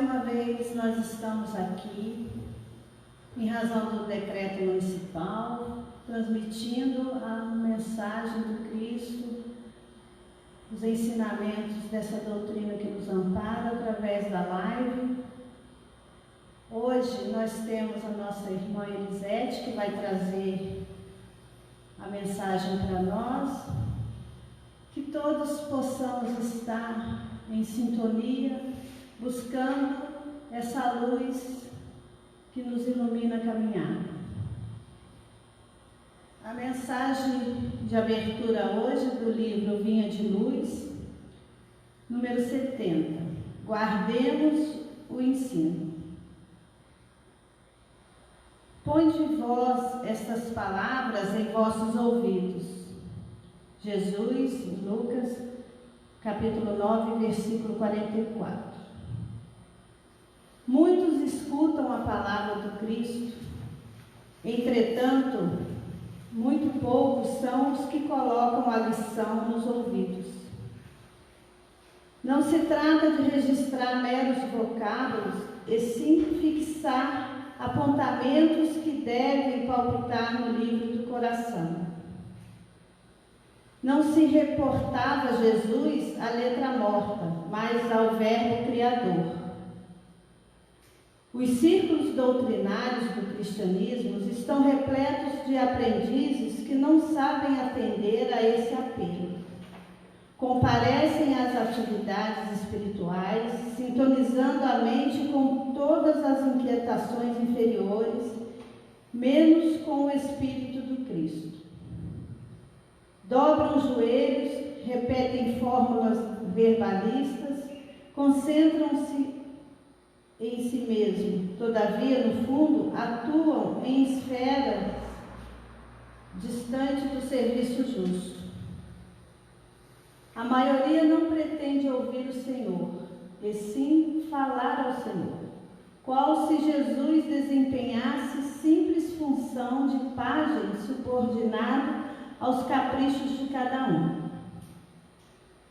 uma vez nós estamos aqui, em razão do decreto municipal, transmitindo a mensagem do Cristo, os ensinamentos dessa doutrina que nos ampara através da live. Hoje nós temos a nossa irmã Elisete, que vai trazer a mensagem para nós, que todos possamos estar em sintonia, buscando essa luz que nos ilumina a caminhada. A mensagem de abertura hoje do livro Vinha de Luz, número 70. Guardemos o ensino. Ponde vós estas palavras em vossos ouvidos. Jesus, Lucas, capítulo 9, versículo 44. Muitos escutam a palavra do Cristo, entretanto, muito poucos são os que colocam a lição nos ouvidos. Não se trata de registrar meros vocábulos, e sim fixar apontamentos que devem palpitar no livro do coração. Não se reportava a Jesus à letra morta, mas ao verbo criador. Os círculos doutrinários do cristianismo estão repletos de aprendizes que não sabem atender a esse apelo. Comparecem às atividades espirituais, sintonizando a mente com todas as inquietações inferiores, menos com o Espírito do Cristo. Dobram os joelhos, repetem fórmulas verbalistas, concentram-se em si mesmo. Todavia, no fundo, atuam em esferas distantes do serviço justo. A maioria não pretende ouvir o Senhor, e sim falar ao Senhor, qual se Jesus desempenhasse simples função de pajem subordinado aos caprichos de cada um.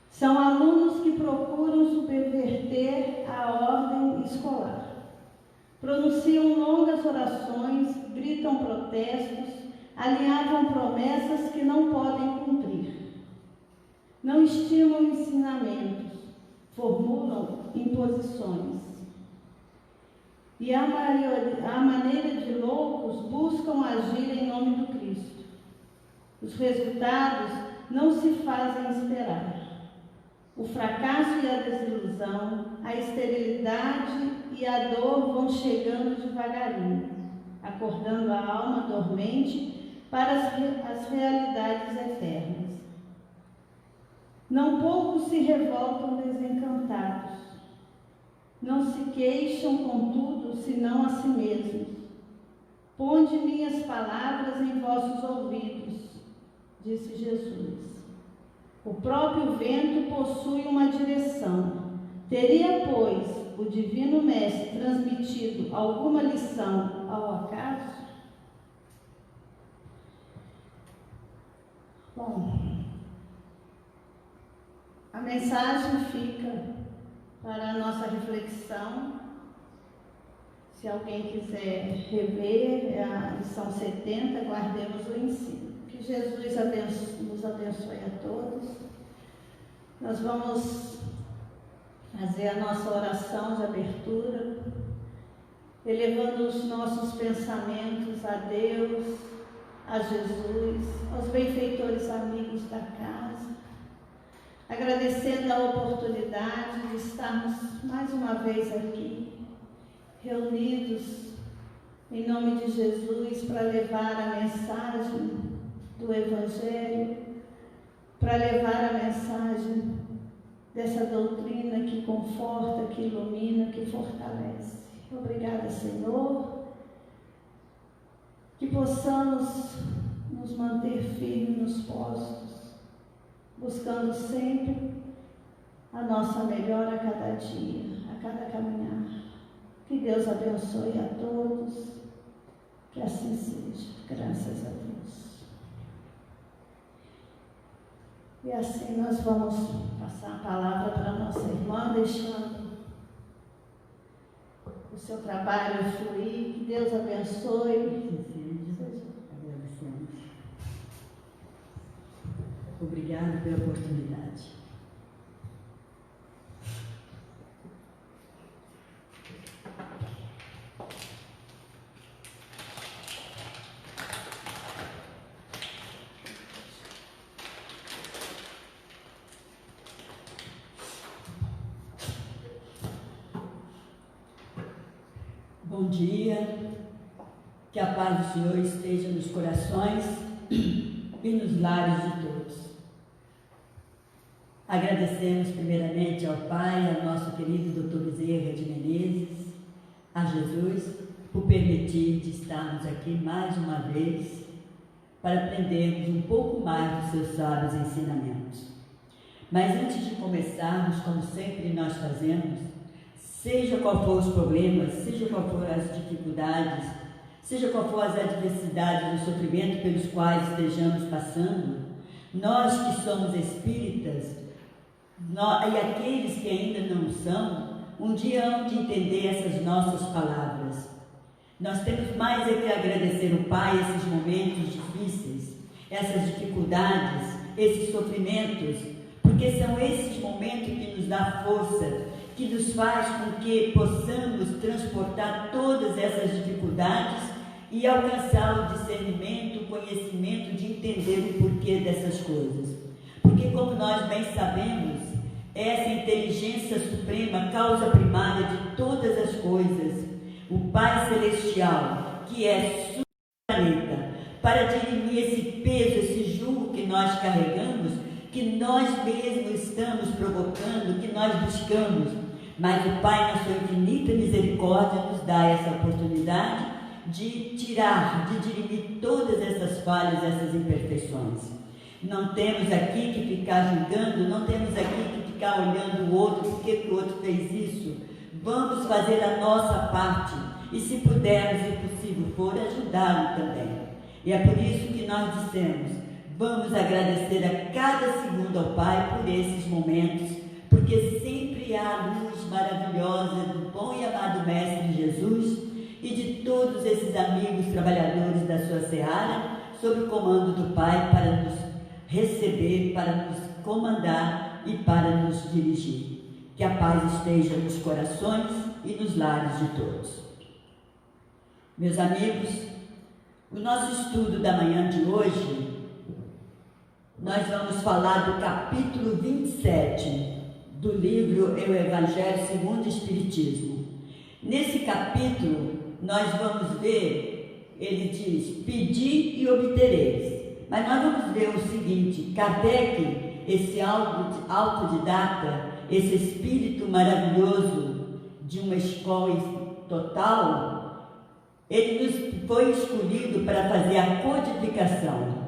São alunos que procuram subverter a ordem escolar. Pronunciam longas orações, gritam protestos, alinhavam promessas que não podem cumprir. Não estimam ensinamentos, formulam imposições. E a maneira de loucos buscam agir em nome do Cristo. Os resultados não se fazem esperar. O fracasso e a desilusão, a esterilidade e a dor vão chegando devagarinho, acordando a alma dormente para as realidades eternas. Não poucos se revoltam desencantados. Não se queixam, contudo, senão a si mesmos. Ponde minhas palavras em vossos ouvidos, disse Jesus. O próprio vento possui uma direção. Teria, pois, o Divino Mestre transmitido alguma lição ao acaso? Bom, a mensagem fica para a nossa reflexão. Se alguém quiser rever, é a lição 70, guardemos o ensino. Que Jesus nos abençoe a todos. Nós vamos fazer a nossa oração de abertura, elevando os nossos pensamentos a Deus, a Jesus, aos benfeitores amigos da casa, agradecendo a oportunidade de estarmos mais uma vez aqui, reunidos em nome de Jesus para levar a mensagem do Evangelho, para levar a mensagem dessa doutrina que conforta, que ilumina, que fortalece. Obrigada, Senhor, que possamos nos manter firmes nos postos, buscando sempre a nossa melhora a cada dia, a cada caminhar. Que Deus abençoe a todos, que assim seja, graças a Deus. E assim nós vamos passar a palavra para a nossa irmã, deixando o seu trabalho fluir, que Deus abençoe. Agradecemos. Obrigada pela oportunidade. Bom dia, que a paz do Senhor esteja nos corações e nos lares de todos. Agradecemos primeiramente ao Pai, ao nosso querido Dr. Bezerra de Menezes, a Jesus, por permitir de estarmos aqui mais uma vez para aprendermos um pouco mais dos seus sábios ensinamentos. Mas antes de começarmos, como sempre nós fazemos, seja qual for os problemas, seja qual for as dificuldades, seja qual for as adversidades e o sofrimento pelos quais estejamos passando, nós que somos espíritas, e aqueles que ainda não são, um dia hão de entender essas nossas palavras. Nós temos mais é que agradecer o Pai esses momentos difíceis, essas dificuldades, esses sofrimentos, porque são esses momentos que nos dão força, que nos faz com que possamos transportar todas essas dificuldades e alcançar o discernimento, o conhecimento de entender o porquê dessas coisas. Porque, como nós bem sabemos, essa inteligência suprema, causa primária de todas as coisas, o Pai Celestial, que é sobre o planeta, para dirimir esse peso, esse jugo que nós carregamos, que nós mesmos estamos provocando, que nós buscamos, mas o Pai, na sua infinita misericórdia, nos dá essa oportunidade de tirar, de dirimir todas essas falhas, essas imperfeições. Não temos aqui que ficar julgando, não temos aqui que ficar olhando o outro, por que o outro fez isso. Vamos fazer a nossa parte e, se pudermos e possível for, ajudá-lo também. E é por isso que nós dissemos, vamos agradecer a cada segundo ao Pai por esses momentos, porque sempre há a luz maravilhosa do bom e amado Mestre Jesus e de todos esses amigos trabalhadores da sua seara, sob o comando do Pai, para nos receber, para nos comandar e para nos dirigir. Que a paz esteja nos corações e nos lares de todos. Meus amigos, o nosso estudo da manhã de hoje, nós vamos falar do capítulo 27 do livro O Evangelho segundo o Espiritismo. Nesse capítulo, nós vamos ver, ele diz, pedi e obtereis. Mas nós vamos ver o seguinte, Kardec, esse autodidata, esse espírito maravilhoso de uma escola total, ele foi escolhido para fazer a codificação.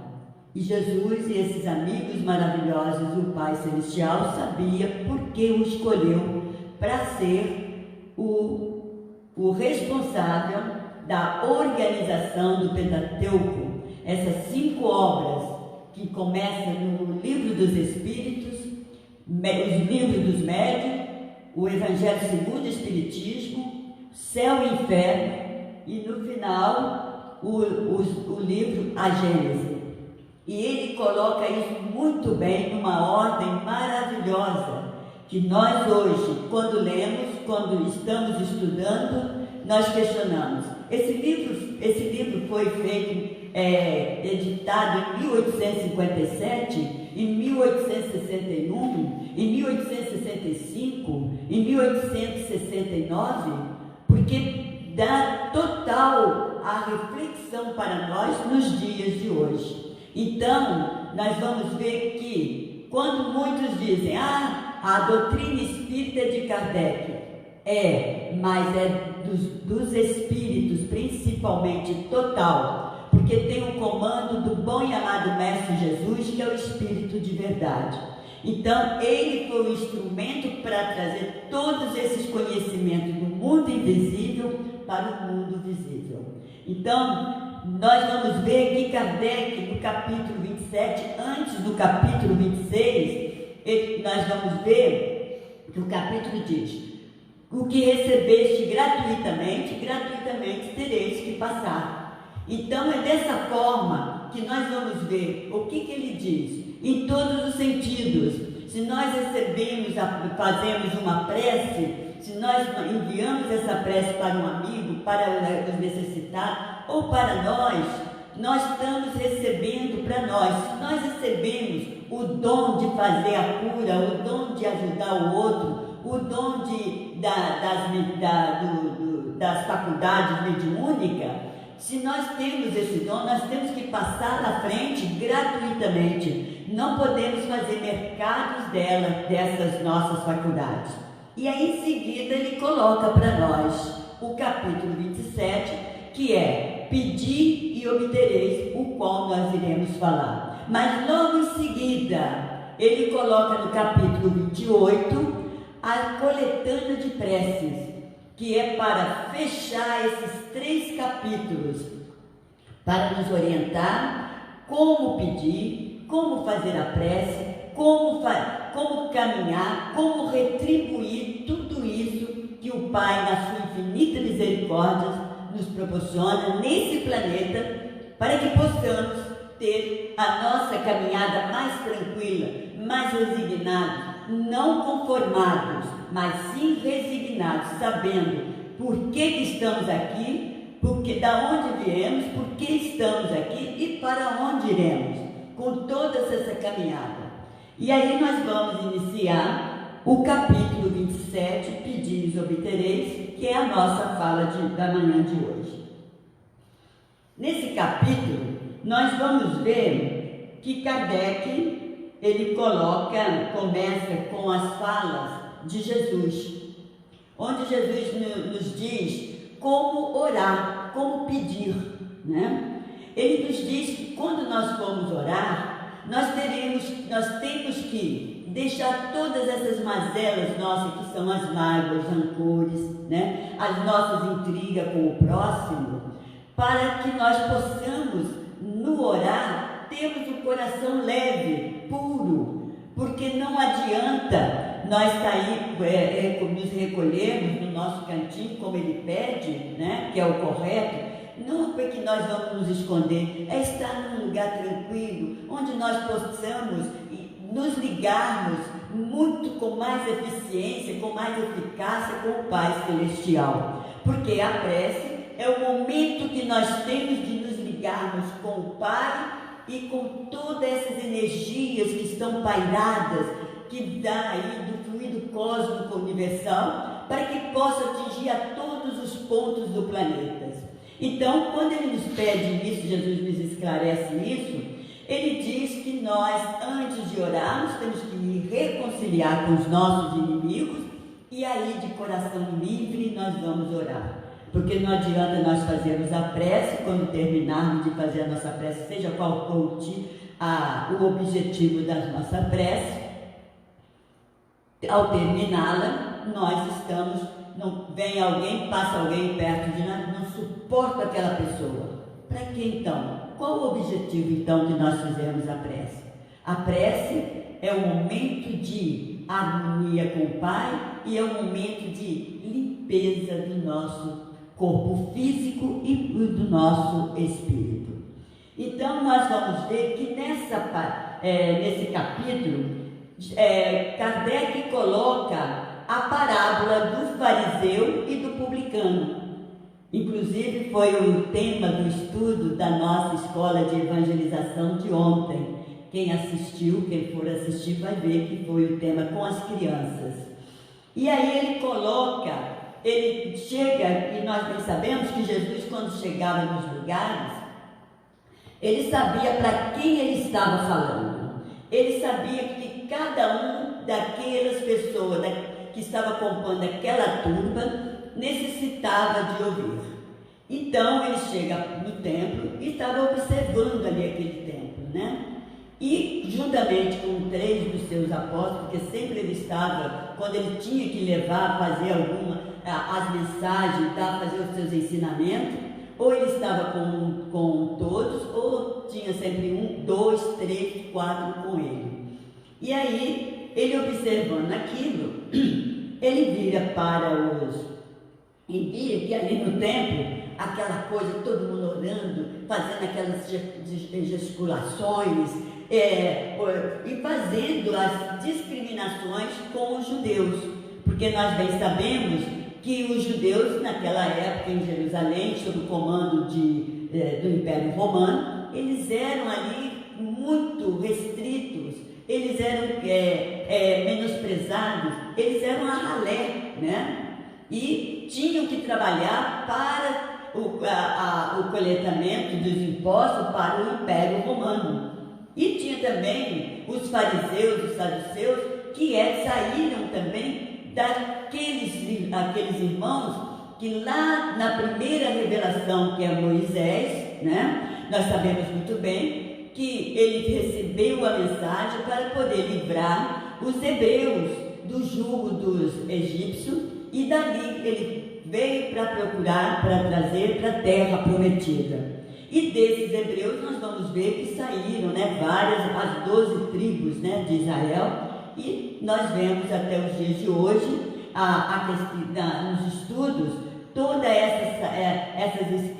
E Jesus e esses amigos maravilhosos do Pai Celestial sabia por que o escolheu para ser o responsável da organização do Pentateuco, essas 5 obras que começam no Livro dos Espíritos, os Livros dos Médiuns, o Evangelho segundo o Espiritismo, Céu e Inferno e no final o livro A Gênese. E ele coloca isso muito bem numa ordem maravilhosa, que nós hoje, quando lemos, quando estamos estudando, nós questionamos. Esse livro foi feito, editado em 1857, em 1861, em 1865, em 1869, porque dá total a reflexão para nós nos dias de hoje. Então, nós vamos ver que, quando muitos dizem, a doutrina espírita é de Kardec, mas é dos espíritos, principalmente total, porque tem o comando do bom e amado Mestre Jesus, que é o Espírito de verdade. Então, ele foi o instrumento para trazer todos esses conhecimentos do mundo invisível para o mundo visível. Então, nós vamos ver que Kardec, no capítulo 27, antes do capítulo 26, nós vamos ver que o capítulo diz: O que recebeste gratuitamente, gratuitamente tereis que passar. Então é dessa forma que nós vamos ver o que ele diz, em todos os sentidos. Se nós recebemos, fazemos uma prece, se nós enviamos essa prece para um amigo, para os necessitados, ou para nós estamos recebendo para nós. Se nós recebemos o dom de fazer a cura, o dom de ajudar o outro, o dom das faculdades mediúnicas, se nós temos esse dom, nós temos que passar na frente gratuitamente. Não podemos fazer mercados dessas nossas faculdades. E aí em seguida ele coloca para nós o capítulo 27, que é pedir e obtereis, o qual nós iremos falar. Mas logo em seguida ele coloca no capítulo 28 a coletânea de preces, que é para fechar esses 3 capítulos, para nos orientar como pedir, como fazer a prece, como caminhar, como retribuir tudo isso que o Pai, na sua infinita misericórdia, nos proporciona nesse planeta, para que possamos ter a nossa caminhada mais tranquila, mais resignados, não conformados, mas sim resignados, sabendo por que estamos aqui, da onde viemos, por que estamos aqui e para onde iremos, com toda essa caminhada. E aí nós vamos iniciar o capítulo 27, Pedis e obtereis, que é a nossa fala da manhã de hoje. Nesse capítulo, nós vamos ver que Kardec, ele começa com as falas de Jesus, onde Jesus nos diz como orar, como pedir, né? Ele nos diz que quando nós formos orar, nós temos que deixar todas essas mazelas nossas, que são as mágoas, rancores, né? As nossas intrigas com o próximo, para que nós possamos, no orar, termos o coração leve, puro, porque não adianta nós nos recolhermos no nosso cantinho, como ele pede, né? Que é o correto. Não é porque nós vamos nos esconder, é estar num lugar tranquilo, onde nós possamos nos ligarmos muito com mais eficiência, com mais eficácia com o Pai Celestial. Porque a prece é o momento que nós temos de nos ligarmos com o Pai e com todas essas energias que estão pairadas, que dá aí do fluido cósmico universal, para que possa atingir a todos os pontos do planeta. Então, quando ele nos pede isso, Jesus nos esclarece isso, ele diz que nós, antes de orarmos, temos que nos reconciliar com os nossos inimigos, e aí, de coração livre, nós vamos orar. Porque não adianta nós fazermos a prece, quando terminarmos de fazer a nossa prece, seja qual for o objetivo da nossa prece, ao terminá-la, vem alguém, passa alguém perto de nós, não suporta aquela pessoa. Para que então? Qual o objetivo então de nós fizermos a prece? A prece é o momento de harmonia com o Pai e é o momento de limpeza do nosso corpo físico e do nosso espírito. Então nós vamos ver que nesse capítulo, Kardec coloca a parábola do fariseu e do publicano. Inclusive foi o tema do estudo da nossa escola de evangelização de ontem. Quem for assistir vai ver que foi o tema com as crianças. E aí ele chega, e nós bem sabemos que Jesus, quando chegava nos lugares, ele sabia para quem ele estava falando. Ele sabia que cada um daquelas pessoas que estava compondo aquela turma necessitava de ouvir. Então ele chega no templo e estava observando ali aquele templo, né? E juntamente com 3 dos seus apóstolos, porque sempre ele estava, quando ele tinha que levar, fazer as mensagens, fazer os seus ensinamentos, ou ele estava com todos, ou tinha sempre 1, 2, 3, 4 com ele. E aí, ele observando aquilo, ele vira para e vira que ali no templo, aquela coisa, todo mundo orando, fazendo aquelas gesticulações, e fazendo as discriminações com os judeus, porque nós bem sabemos que os judeus naquela época em Jerusalém, sob o comando do Império Romano, eles eram ali muito restritos, eles eram menosprezados, eles eram a ralé, né? E tinham que trabalhar para o coletamento dos impostos para o Império Romano. E tinha também os fariseus, os saduceus, que saíram também daqueles irmãos que lá na primeira revelação, que é Moisés, né, nós sabemos muito bem que ele recebeu a mensagem para poder livrar os hebreus do jugo dos egípcios, e dali ele veio para procurar, para trazer para a terra prometida. E desses hebreus nós vamos ver que saíram, né, as 12 tribos, né, de Israel, e nós vemos até os dias de hoje, nos estudos, todos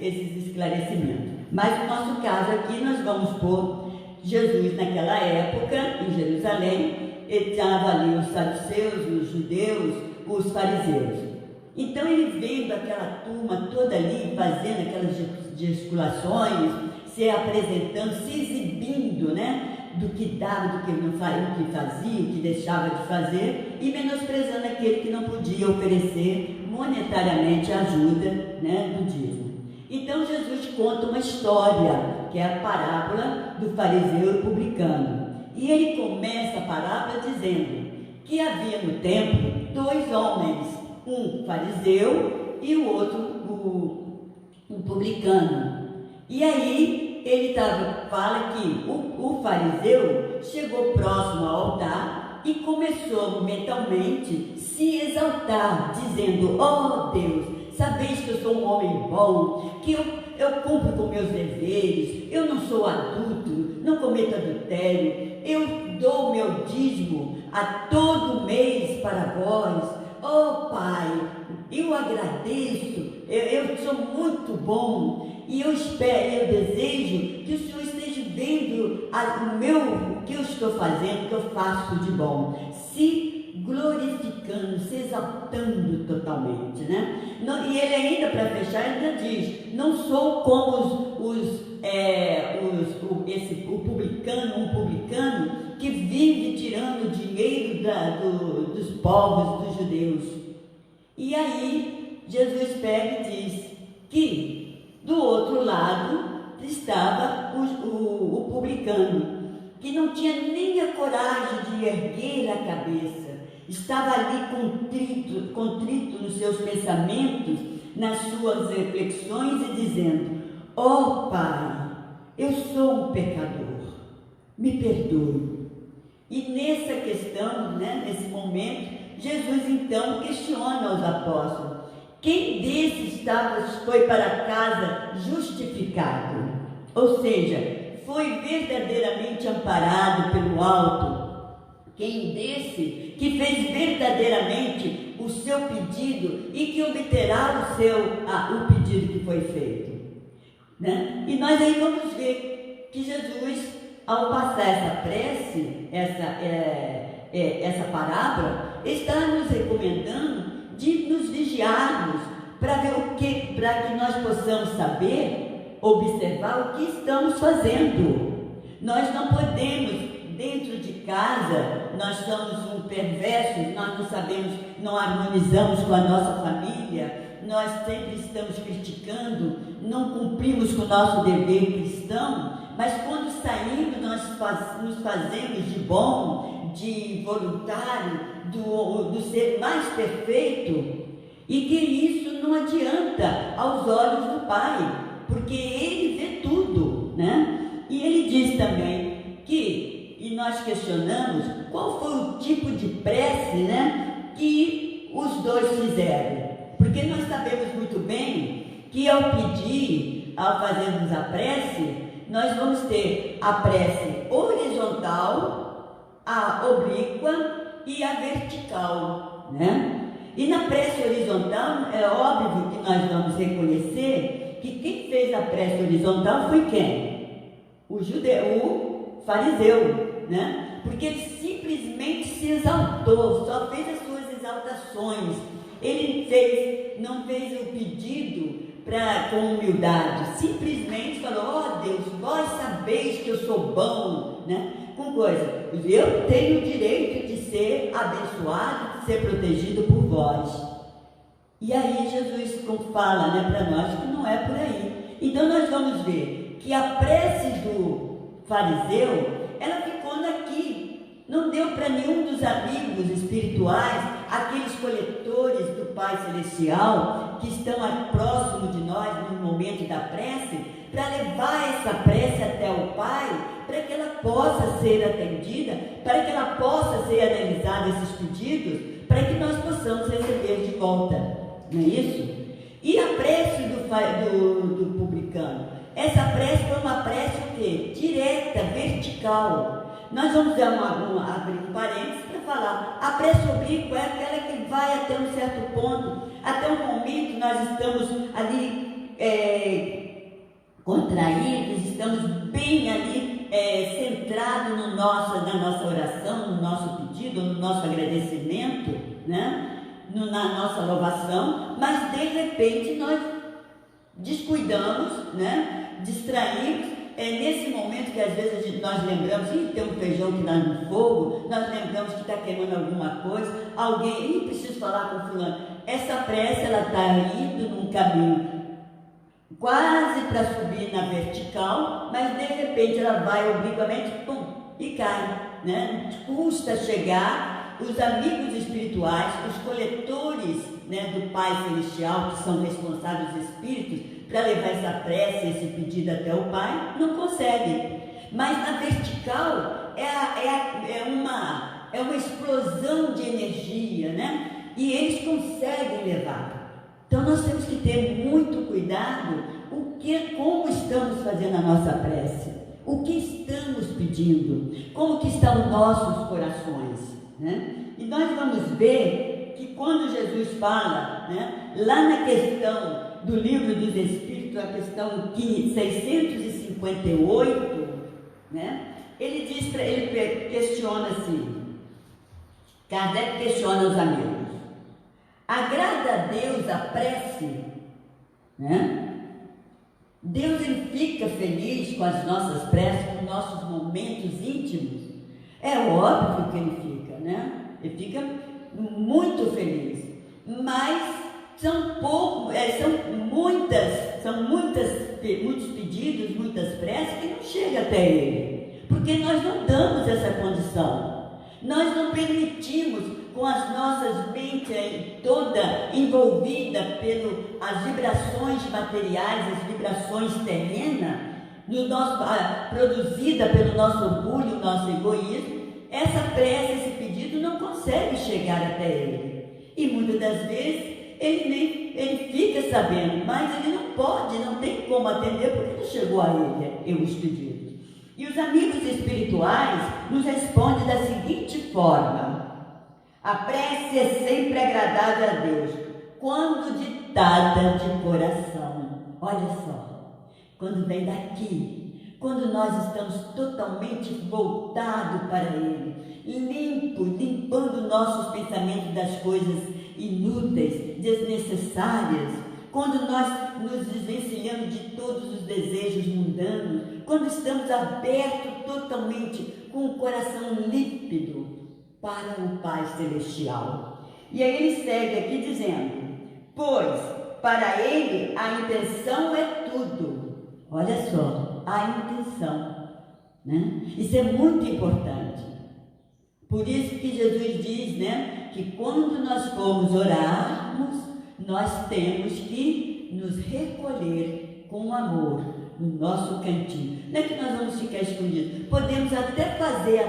esses esclarecimentos. Mas no nosso caso aqui nós vamos pôr Jesus naquela época, em Jerusalém, ele estava ali os saduceus, os judeus, os fariseus. Então ele vendo aquela turma toda ali, fazendo aquelas gesticulações, se apresentando, se exibindo, né, do que dava, do que não fazia, o que fazia, o que deixava de fazer, e menosprezando aquele que não podia oferecer monetariamente ajuda, né, do dízimo. Então Jesus conta uma história, que é a parábola do fariseu e publicano. E ele começa a parábola dizendo que havia no templo 2 homens, um fariseu e o outro um publicano. E aí ele fala que o fariseu chegou próximo ao altar e começou mentalmente se exaltar, dizendo: ó Deus, sabeis que eu sou um homem bom, que eu cumpro com meus deveres, eu não sou adúltero, não cometo adultério, eu dou meu dízimo a todo mês para vós. Oh Pai, eu agradeço, eu sou muito bom, e eu espero, eu desejo que o Senhor esteja vendo o que eu estou fazendo, o que eu faço de bom, se glorificando, se exaltando totalmente, né? E ele ainda, para fechar, ainda diz: não sou como um publicano que vive tirando dinheiro dos povos, dos judeus. E aí Jesus pega e diz que do outro lado estava o publicano, que não tinha nem a coragem de erguer a cabeça, estava ali contrito nos seus pensamentos, nas suas reflexões, e dizendo: ó Pai, eu sou um pecador, me perdoe. E nessa questão, né, nesse momento, Jesus então questiona os apóstolos: quem desses foi para casa justificado? Ou seja, foi verdadeiramente amparado pelo alto? Quem desse que fez verdadeiramente o seu pedido e que obterá o pedido que foi feito? Né? E nós aí vamos ver que Jesus, ao passar essa prece, essa parábola, está nos recomendando de nos vigiarmos para ver para que nós possamos saber, observar o que estamos fazendo. Nós não podemos, dentro de casa, nós somos perversos, nós não sabemos, não harmonizamos com a nossa família, nós sempre estamos criticando, não cumprimos com o nosso dever cristão, mas quando saímos, nós nos fazemos de bom, de voluntário, do ser mais perfeito, e que isso não adianta aos olhos do Pai, porque Ele vê tudo, né? E Ele diz também e nós questionamos qual foi o tipo de prece, né, que os dois fizeram, porque nós sabemos muito bem que ao fazermos a prece, nós vamos ter a prece horizontal, a oblíqua e a vertical, né? E na prece horizontal, é óbvio que nós vamos reconhecer que quem fez a prece horizontal foi quem? O fariseu, né? Porque ele simplesmente se exaltou, só fez as suas exaltações. Ele não fez o pedido com humildade, simplesmente falou: ó Deus, vós sabeis que eu sou bom, né? Com coisa, eu tenho o direito de ser abençoado, de ser protegido por vós. E aí Jesus fala, né, para nós que não é por aí. Então nós vamos ver que a prece do fariseu, ela ficou aqui, não deu para nenhum dos amigos espirituais, aqueles coletores do Pai Celestial que estão próximo de nós no momento da prece, para levar essa prece até o Pai, para que ela possa ser atendida, para que ela possa ser analisada, esses pedidos, para que nós possamos receber de volta, não é isso? E a prece do publicano? Essa prece foi uma prece o quê? Direta, vertical. Nós vamos abrir um parênteses para falar. A prece oblíqua é aquela que vai até um certo ponto, até um momento nós estamos ali contraídos, estamos bem ali centrados na nossa oração, no nosso pedido, no nosso agradecimento, né? Na nossa louvação, mas de repente nós descuidamos, né? Distraímos. Nesse momento que às vezes nós lembramos, tem um feijão que dá no fogo, nós lembramos que está queimando alguma coisa, alguém, preciso falar com fulano. Essa prece, ela está indo num caminho quase para subir na vertical, mas de repente ela vai obliquamente, pum, e cai, né? Custa chegar. Os amigos espirituais, os coletores, né, do Pai Celestial, que são responsáveis espíritos, para levar essa prece, esse pedido até o Pai, não conseguem. Mas na vertical é uma explosão de energia, né? E eles conseguem levar. Então nós temos que ter muito cuidado como estamos fazendo a nossa prece, o que estamos pedindo, como que estão os nossos corações, né? E nós vamos ver que quando Jesus fala, né, lá na questão do Livro dos Espíritos, a questão 658, né, ele questiona assim, Kardec questiona os amigos: agrada a Deus a prece, né? Deus ele fica feliz com as nossas preces, com nossos momentos íntimos? É óbvio que ele fica, né? Ele fica muito feliz, mas são muitos pedidos, muitas preces que não chegam até ele, porque nós não damos essa condição, nós não permitimos, com as nossas mentes toda envolvida pelas vibrações materiais, as vibrações terrenas, produzida pelo nosso orgulho, nosso egoísmo, essa prece, esse pedido não consegue chegar até ele. E muitas das vezes ele fica sabendo, mas ele não pode, não tem como atender, porque não chegou a ele os pedidos. E os amigos espirituais nos respondem da seguinte forma: a prece é sempre agradável a Deus, quando ditada de coração. Olha só, quando vem daqui, quando nós estamos totalmente voltados para Ele, limpando nossos pensamentos das coisas inúteis, desnecessárias, quando nós nos desvencilhamos de todos os desejos mundanos, quando estamos abertos totalmente, com o coração límpido para o Pai Celestial. E aí ele segue aqui dizendo: pois para Ele a intenção é tudo. Olha só, a intenção, né? Isso é muito importante. Por isso que Jesus diz, né, que quando nós formos orarmos, nós temos que nos recolher com amor no nosso cantinho. Não é que nós vamos ficar escondidos. Podemos até fazer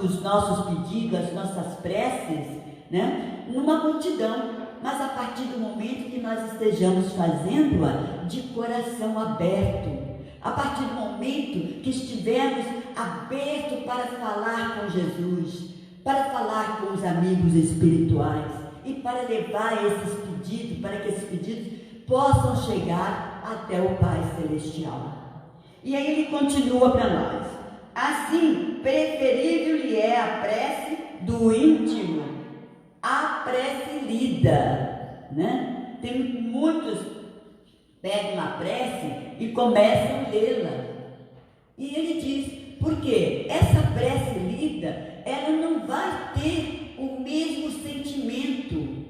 os nossos pedidos, as nossas preces, né, numa multidão, mas a partir do momento que nós estejamos fazendo-a de coração aberto, a partir do momento que estivermos abertos para falar com Jesus, para falar com os amigos espirituais, e para levar esses pedidos, para que esses pedidos possam chegar até o Pai Celestial. E aí ele continua para nós: assim, preferível lhe é a prece do íntimo, a prece lida, né? Tem muitos pegam a prece e começam a lê-la. E ele diz, porque essa prece lida, ela não vai ter o mesmo sentimento,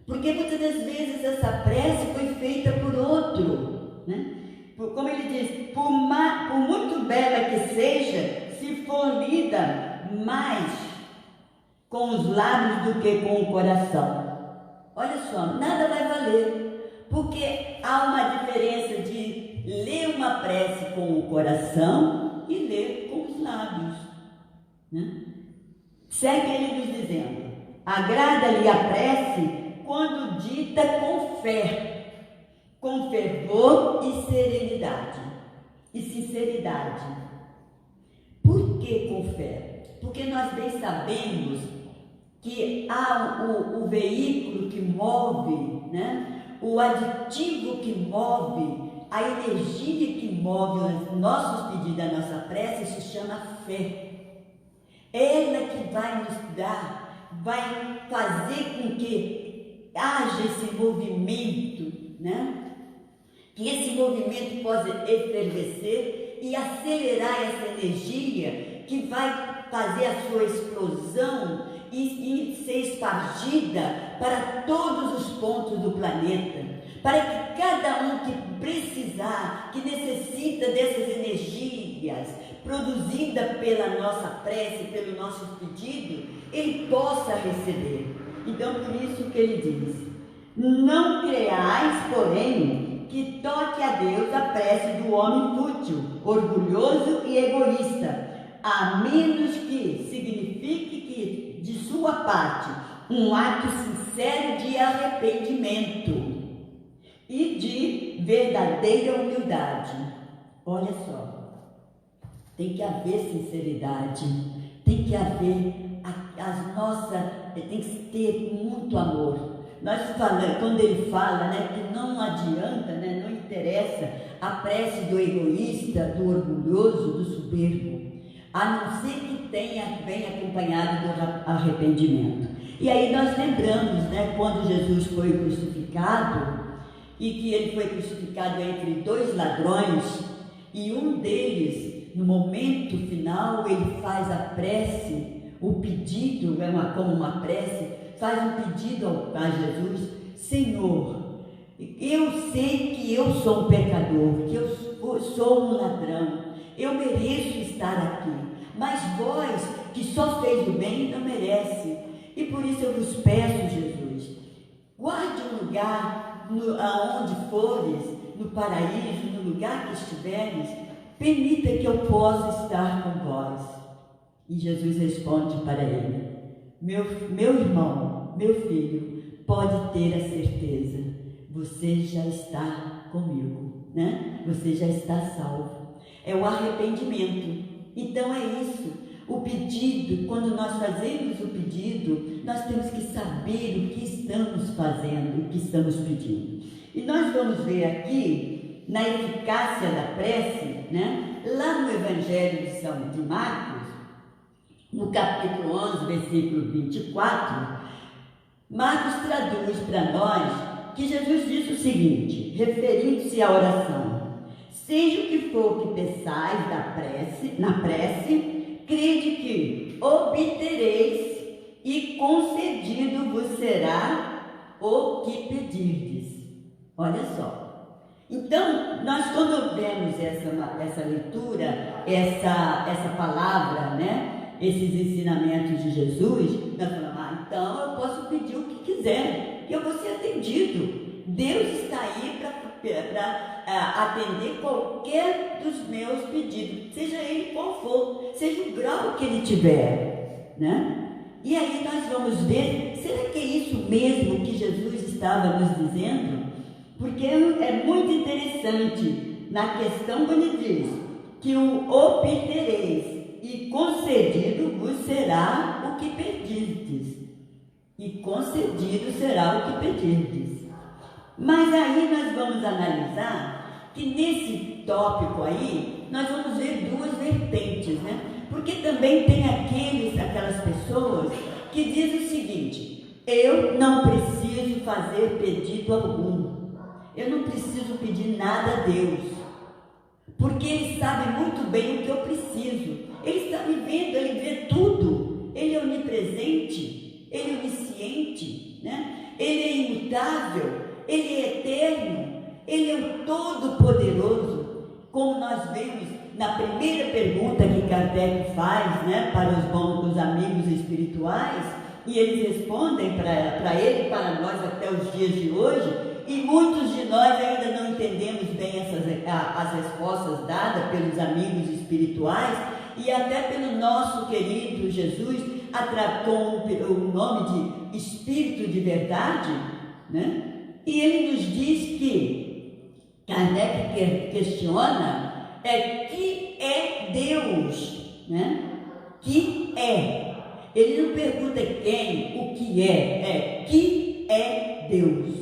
porque muitas das vezes essa prece foi feita por outro, né? Como ele diz, por muito bela que seja, se for lida mais com os lábios do que com o coração, olha só, nada vai valer, porque há uma diferença de ler uma prece com o coração e ler com os lábios, né? Segue ele nos dizendo: agrada-lhe a prece quando dita com fé, com fervor e serenidade e sinceridade. Por que com fé? Porque nós bem sabemos que há o veículo que move, né? O aditivo que move, a energia que move os nossos pedidos, a nossa prece, se chama fé. Ela que vai nos dar, vai fazer com que haja esse movimento, né? Que esse movimento possa efervescer e acelerar essa energia que vai fazer a sua explosão e ser espargida para todos os pontos do planeta, para que cada um que precisar, que necessita dessas energias produzidas pela nossa prece, pelo nosso pedido, ele possa receber. Então, por isso que ele diz: não creais, porém, que toque a Deus a prece do homem fútil, orgulhoso e egoísta, a menos que signifique que, de sua parte, um ato sincero de arrependimento e de verdadeira humildade. Olha só, tem que haver sinceridade, tem que haver tem que ter muito amor. Nós falamos, quando ele fala, né, que não adianta, né, não interessa a prece do egoísta, do orgulhoso, do soberbo, a não ser que tenha bem acompanhado do arrependimento. E aí nós lembramos, né, quando Jesus foi crucificado, e que ele foi crucificado entre dois ladrões, e um deles, no momento final, ele faz a prece, o pedido, como uma prece, faz um pedido a Jesus: Senhor, eu sei que eu sou um pecador, que eu sou um ladrão, eu mereço estar aqui, mas vós, que só fez o bem, não merece, e por isso eu vos peço, Jesus, guarde um lugar aonde fores, no paraíso, no lugar que estiveres, permita que eu possa estar com vós. E Jesus responde para ele: meu irmão, meu filho, pode ter a certeza, você já está comigo, né? Você já está salvo. É o arrependimento. Então é isso. O pedido, quando nós fazemos o pedido, nós temos que saber o que estamos fazendo, o que estamos pedindo. E nós vamos ver aqui, na eficácia da prece, né? Lá no Evangelho de Marcos, no capítulo 11, versículo 24, Marcos traduz para nós que Jesus disse o seguinte, referindo-se à oração: seja o que for que peçais na prece, crede que obtereis e concedido vos será o que pedirdes. Olha só. Então, nós quando vemos essa leitura, essa palavra, né? Esses ensinamentos de Jesus, nós falamos: então eu posso pedir o que quiser, que eu vou ser atendido. Deus está aí para atender qualquer dos meus pedidos, seja ele qual for, seja o grau que ele tiver, né? E aí nós vamos ver, será que é isso mesmo que Jesus estava nos dizendo? Porque é muito interessante na questão quando ele diz que o obtereis e concedido vos será o que pedirdes. e concedido será o que pedirdes. Mas aí nós vamos analisar que nesse tópico aí, nós vamos ver duas vertentes, né? Porque também tem aquelas pessoas que dizem o seguinte: eu não preciso fazer pedido algum, eu não preciso pedir nada a Deus, porque Ele sabe muito bem o que eu preciso, Ele está me vendo, Ele vê tudo, Ele é onipresente, Ele é onisciente, né? Ele é imutável, Ele é eterno, Ele é o Todo-Poderoso, como nós vemos na primeira pergunta que Kardec faz, né, para os amigos espirituais, e eles respondem para ele e para nós até os dias de hoje, e muitos de nós ainda não entendemos bem as respostas dadas pelos amigos espirituais e até pelo nosso querido Jesus, com o nome de Espírito de Verdade, né? E ele nos diz que Kardec questiona que é Deus, né? Que é. Ele não pergunta quem, o que é que é Deus.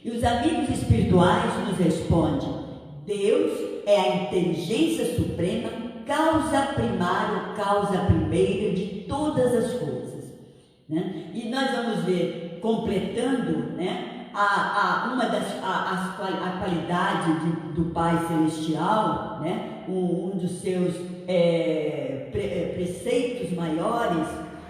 E os amigos espirituais nos respondem: Deus é a inteligência suprema, causa primária, causa primeira de todas as coisas, né? E nós vamos ver, completando, né, a qualidade do Pai Celestial, né? Um dos seus preceitos maiores,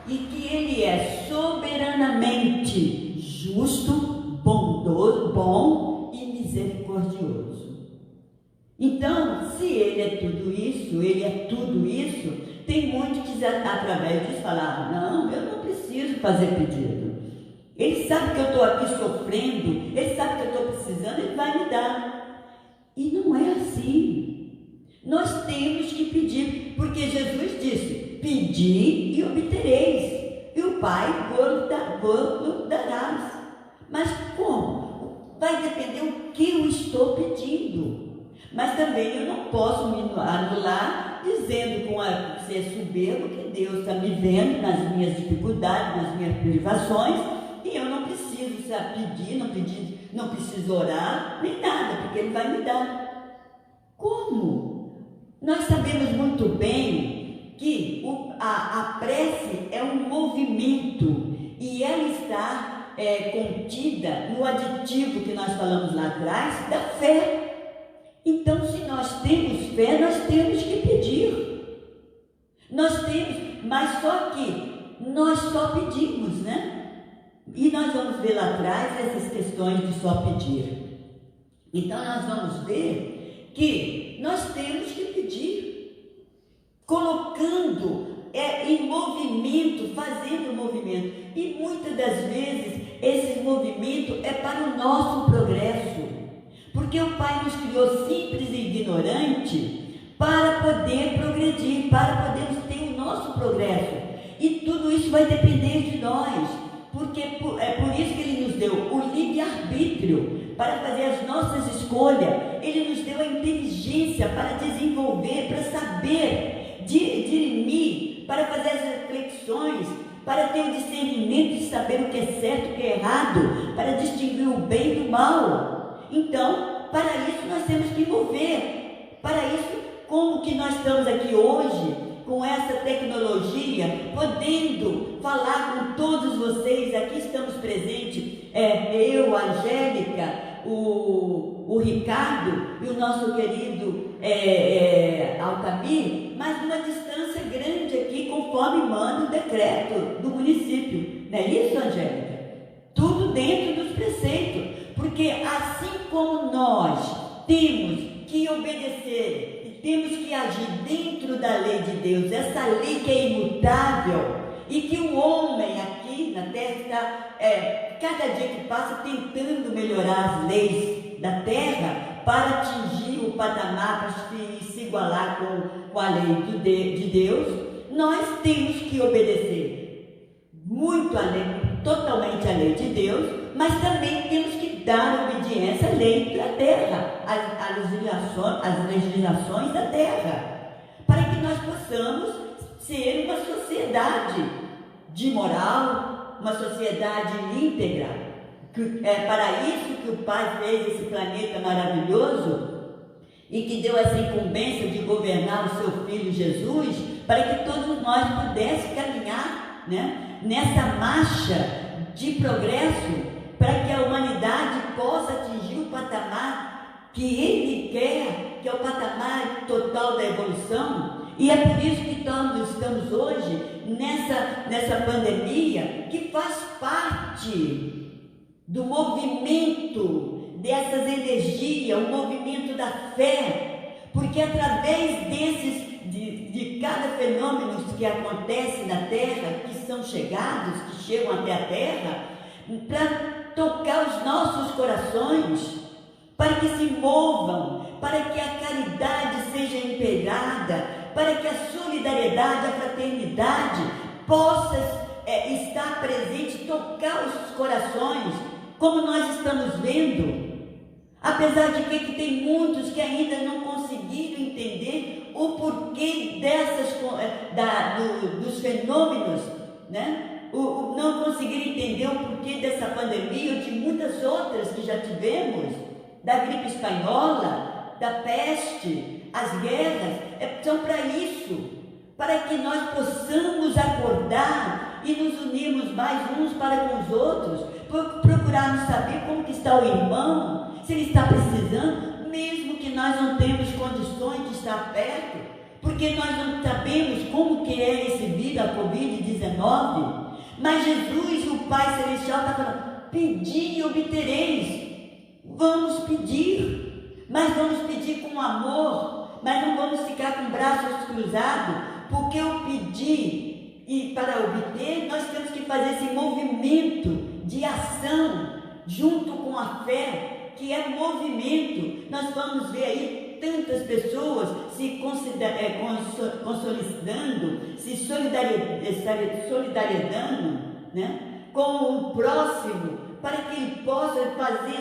e que Ele é soberanamente justo, bondoso, bom e misericordioso. Então, se Ele é tudo isso, tem muitos que através disso falaram: não, eu não preciso fazer pedido. Ele sabe que eu estou aqui sofrendo, Ele sabe que eu estou precisando, Ele vai me dar. E não é assim. Nós temos que pedir, porque Jesus disse: pedi e obtereis, e o Pai vos darás. Mas como? Vai depender o que eu estou pedindo. Mas também eu não posso me anular dizendo com ser soberbo que Deus está me vendo nas minhas dificuldades, nas minhas privações, e eu não preciso pedir, não preciso orar, nem nada, porque Ele vai me dar. Como? Nós sabemos muito bem que a prece é um movimento, e ela está contida no aditivo que nós falamos lá atrás, da fé. Então, se nós temos fé, nós temos que pedir. Nós temos, mas só que nós só pedimos, né? E nós vamos ver lá atrás essas questões de só pedir. Então, nós vamos ver que nós temos que pedir, colocando em movimento, fazendo movimento. E muitas das vezes esse movimento é para o nosso progresso, porque o Pai nos criou simples e ignorante para poder progredir, para podermos ter o nosso progresso. E tudo isso vai depender de nós, porque é por isso que Ele nos deu o livre-arbítrio para fazer as nossas escolhas. Ele nos deu a inteligência para desenvolver, para saber dirimir, para fazer as reflexões, para ter o discernimento de saber o que é certo e o que é errado, para distinguir o bem do mal. Então, para isso nós temos que mover. Para isso, como que nós estamos aqui hoje, com essa tecnologia, podendo falar com todos vocês, aqui estamos presentes, eu, a Angélica, o Ricardo e o nosso querido Altamir, mas numa distância grande aqui, conforme manda o decreto do município. Não é isso, Angélica? Tudo dentro dos preceitos, porque assim como nós temos que obedecer, temos que agir dentro da lei de Deus, essa lei que é imutável, e que o homem aqui na terra está, cada dia que passa, tentando melhorar as leis da terra para atingir o patamar, para se igualar com a lei de Deus. Nós temos que obedecer muito a lei, totalmente a lei de Deus, mas também temos que dar obediência à lei da terra, às legislações da terra, para que nós possamos ser uma sociedade de moral, uma sociedade íntegra. É para isso que o Pai fez esse planeta maravilhoso e que deu essa incumbência de governar o seu Filho Jesus, para que todos nós pudéssemos caminhar, né, nessa marcha de progresso, para que a humanidade possa atingir o patamar que Ele quer, que é o patamar total da evolução. E é por isso que nós estamos hoje nessa pandemia, que faz parte do movimento dessas energias, o movimento da fé, porque através de cada fenômeno que acontece na Terra, que são chegados, que chegam até a Terra, para tocar os nossos corações, para que se movam, para que a caridade seja imperada, para que a solidariedade, a fraternidade possa estar presente, tocar os corações, como nós estamos vendo. Apesar de que tem muitos que ainda não conseguiram entender o porquê dos fenômenos, né? Não conseguiram entender o porquê dessa pandemia ou de muitas outras que já tivemos, da gripe espanhola, da peste, as guerras, são para isso, para que nós possamos acordar e nos unirmos mais uns para com os outros, procurarmos saber como que está o irmão, se ele está precisando, mesmo que nós não temos condições de estar perto, porque nós não sabemos como que é esse vírus, a Covid-19, mas Jesus, o Pai Celestial, está falando: pedi e obtereis. Vamos pedir, mas vamos pedir com amor, mas não vamos ficar com braços cruzados, porque o pedir e para obter, nós temos que fazer esse movimento de ação, junto com a fé, que é movimento. Nós vamos ver aí tantas pessoas se consolidando, se solidarizando, né, com o próximo, para que ele possa fazer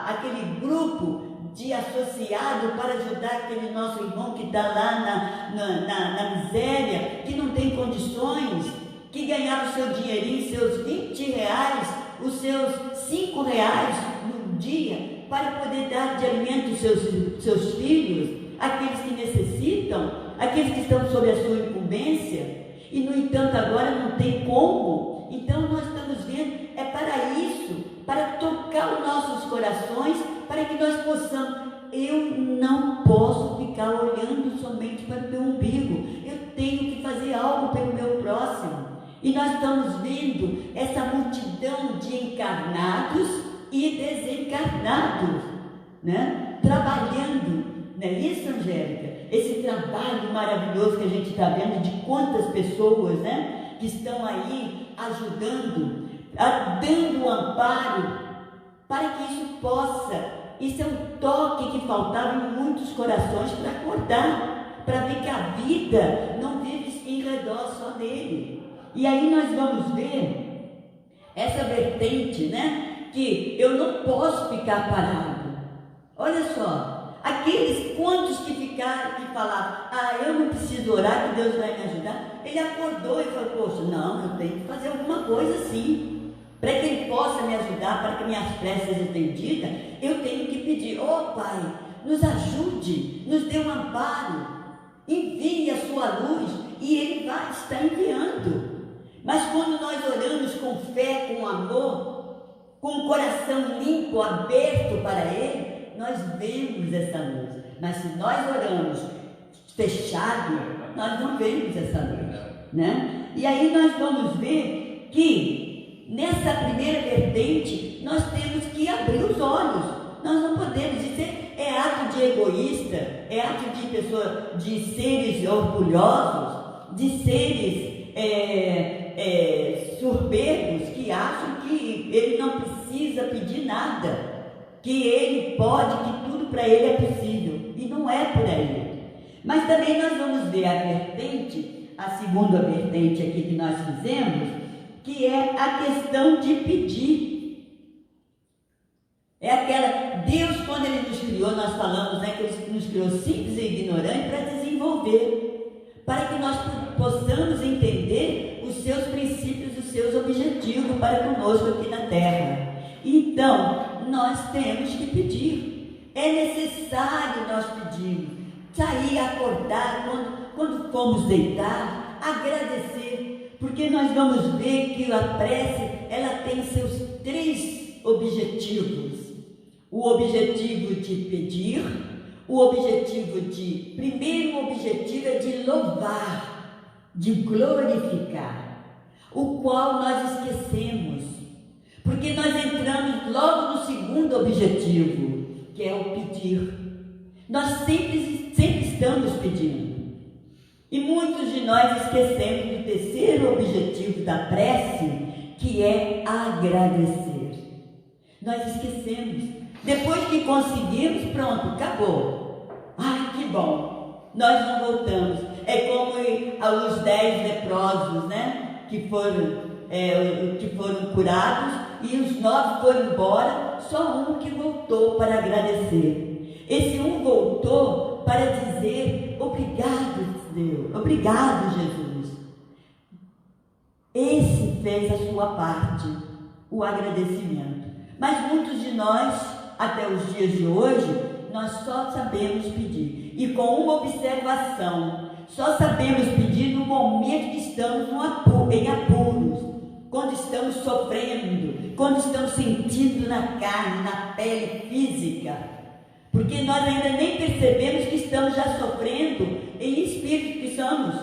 aquele grupo de associado para ajudar aquele nosso irmão que está lá na miséria, que não tem condições, que ganhava o seu dinheirinho, seus 20 reais, os seus 5 reais no dia, para poder dar de alimento aos seus filhos, aqueles que necessitam, aqueles que estão sob a sua incumbência, e no entanto agora não tem como. Então nós estamos vendo, é para isso, para tocar os nossos corações, para que nós possamos. Eu não posso ficar olhando somente para o meu umbigo, eu tenho que fazer algo pelo meu próximo. E nós estamos vendo essa multidão de encarnados e desencarnados, né, trabalhando, não é isso, Angélica? Esse trabalho maravilhoso que a gente está vendo, de quantas pessoas, né, que estão aí ajudando, dando um amparo, para que isso possa. Isso é um toque que faltava em muitos corações para acordar, para ver que a vida não vive em redor só dele. E aí nós vamos ver essa vertente, né, que eu não posso ficar parado. Olha só, aqueles quantos que falavam: eu não preciso orar, que Deus vai me ajudar. Ele acordou e falou: poxa, não, eu tenho que fazer alguma coisa sim, para que Ele possa me ajudar, para que minhas preces sejam atendidas. Eu tenho que pedir: Pai, nos ajude, nos dê um amparo, envie a sua luz, e Ele vai estar enviando. Mas quando nós oramos com fé, com amor, com o coração limpo, aberto para Ele, nós vemos essa luz. Mas se nós oramos fechado, nós não vemos essa luz, né? E aí nós vamos ver que nessa primeira vertente nós temos que abrir os olhos. Nós não podemos dizer é ato de egoísta, é ato de pessoa, de seres orgulhosos, de seres soberbos, que acham que ele não precisa pedir nada, que ele pode, que tudo para ele é possível, e não é por aí. Mas também nós vamos ver a vertente, a segunda vertente aqui que nós fizemos, que é a questão de pedir. É aquela, Deus, quando Ele nos criou, nós falamos, né, que Ele nos criou simples e ignorantes para desenvolver. para que nós possamos entender os seus princípios, os seus objetivos para conosco aqui na terra. Então, nós temos que pedir. É necessário nós pedirmos. Sair, acordar, quando formos deitar, agradecer, porque nós vamos ver que a prece, ela tem seus 3 objetivos. O objetivo de pedir, primeiro objetivo é de louvar, de glorificar, o qual nós esquecemos, porque nós entramos logo no segundo objetivo, que é o pedir. Nós sempre estamos pedindo, e muitos de nós esquecemos do terceiro objetivo da prece, que é agradecer. Nós esquecemos. Depois que conseguimos, pronto, acabou. Ai, que bom, nós não voltamos. É como os 10 leprosos, né? Que foram curados, e os 9 foram embora, só um que voltou para agradecer. Esse um voltou para dizer: obrigado, Deus, obrigado, Jesus. Esse fez a sua parte, o agradecimento. Mas muitos de nós, até os dias de hoje, nós só sabemos pedir, e com uma observação: só sabemos pedir no momento que estamos em apuros, quando estamos sofrendo, quando estamos sentindo na carne, na pele física, porque nós ainda nem percebemos que estamos já sofrendo em espírito, que somos,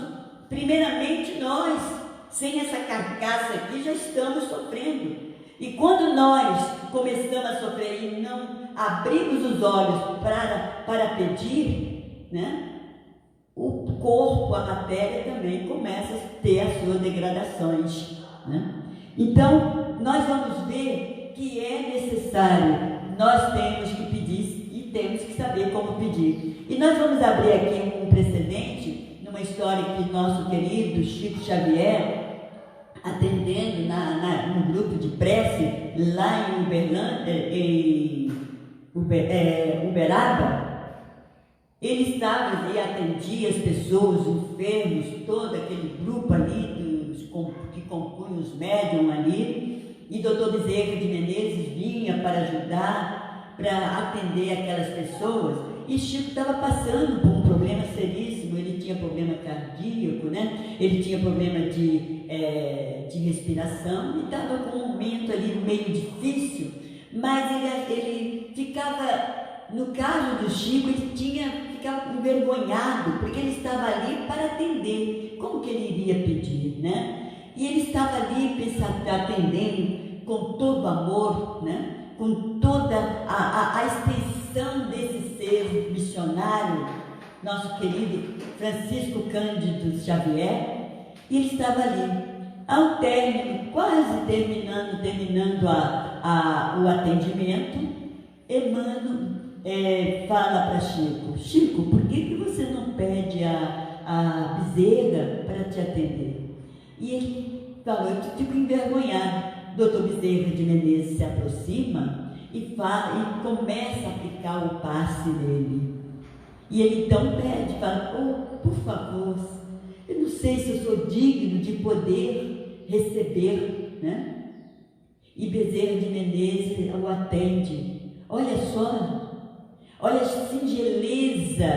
primeiramente nós, sem essa carcaça aqui, já estamos sofrendo. E quando nós começamos a sofrer e não abrimos os olhos para pedir, né, o corpo, a matéria também começa a ter as suas degradações, né? Então, nós vamos ver que é necessário, nós temos que pedir e temos que saber como pedir. E nós vamos abrir aqui um precedente, numa história que nosso querido Chico Xavier, atendendo no grupo de prece lá em Uberaba, ele estava e atendia as pessoas, enfermos, todo aquele grupo ali que compunha os médiums ali, e Dr. Bezerra de Menezes vinha para ajudar, para atender aquelas pessoas, e Chico estava passando por um problema seríssimo. Ele tinha problema cardíaco, né? Ele tinha problema de respiração, e estava com um momento ali meio difícil, mas ele ficava, no caso do Chico, ele ficava envergonhado, porque ele estava ali para atender. Como que ele iria pedir, né? E ele estava ali atendendo com todo amor, né? Com toda a extensão desse ser missionário, nosso querido Francisco Cândido Xavier, e ele estava ali, ao término, quase terminando o atendimento. Emmanuel fala para Chico: Chico, por que você não pede a Bezerra para te atender? E ele falou: eu fico envergonhado. Dr. Bezerra de Menezes se aproxima e começa a aplicar o passe dele. E ele então pede, fala: por favor, eu não sei se eu sou digno de poder receber, né? E Bezerra de Menezes o atende. Olha só, olha a singeleza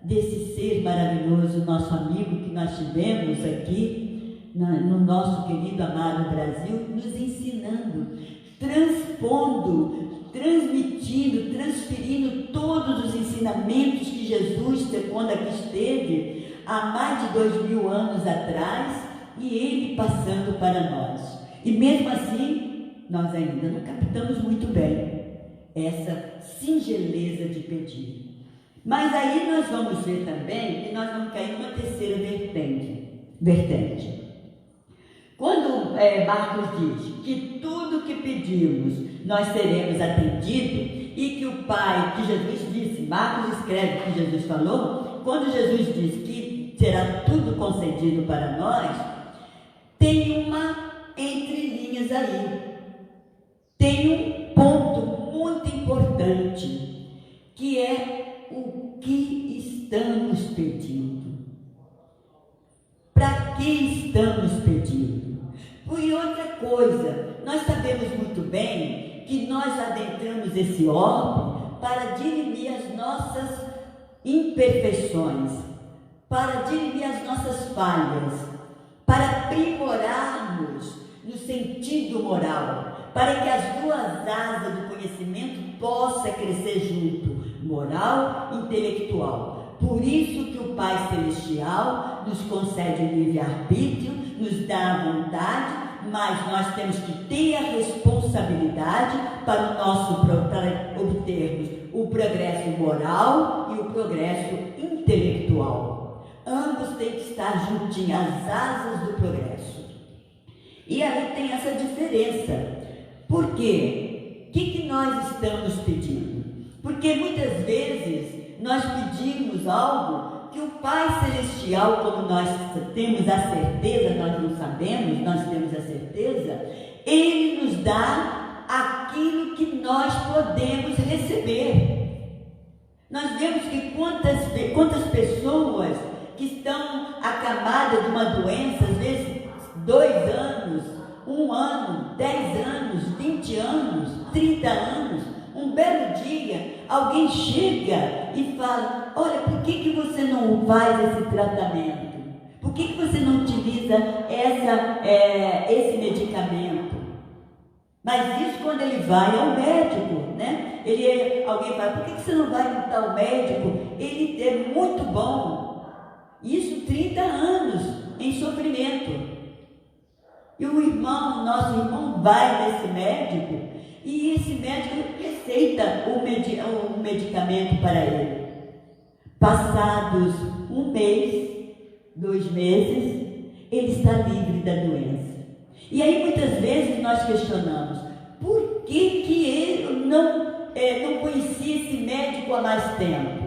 desse ser maravilhoso, nosso amigo que nós tivemos aqui no nosso querido amado Brasil, nos ensinando, transpondo, transmitindo, transferindo todos os ensinamentos que Jesus, quando aqui esteve, há mais de 2000 anos atrás, e ele passando para nós. E mesmo assim, nós ainda não captamos muito bem essa singeleza de pedir. Mas aí nós vamos ver também que nós vamos cair numa terceira vertente. Quando Marcos diz que tudo que pedimos nós seremos atendidos, e que o Pai, que Jesus disse, Marcos escreve que Jesus falou, quando Jesus diz que será tudo concedido para nós, tem uma entrelinhas aí, tem um ponto muito importante, que é o que estamos pedindo. entramos nesse orbe para dirimir as nossas imperfeições, para dirimir as nossas falhas, para aprimorarmos no sentido moral, para que as duas asas do conhecimento possam crescer junto, moral e intelectual. Por isso que o Pai Celestial nos concede o livre-arbítrio, nos dá a vontade, mas nós temos que ter a responsabilidade para obtermos o progresso moral e o progresso intelectual. Ambos têm que estar juntinhos, as asas do progresso. E aí tem essa diferença. Por quê? O que nós estamos pedindo? Porque muitas vezes nós pedimos algo que o Pai Celestial, como nós temos a certeza, nós não sabemos, nós temos a certeza, Ele nos dá aquilo que nós podemos receber. Nós vemos que quantas pessoas que estão acamadas de uma doença, às vezes 2 anos, 1 ano, 10 anos, 20 anos, 30 anos, um belo dia, alguém chega e fala: olha, por que você não faz esse tratamento? Por que você não utiliza esse medicamento? Mas isso quando ele vai ao médico, né? Alguém fala: por que você não vai no tal médico? Ele é muito bom. Isso 30 anos em sofrimento. E o nosso irmão vai nesse médico e esse médico receita um medicamento para ele. Passados 1 mês, 2 meses, ele está livre da doença. E aí muitas vezes nós questionamos: por que ele não conhecia esse médico há mais tempo?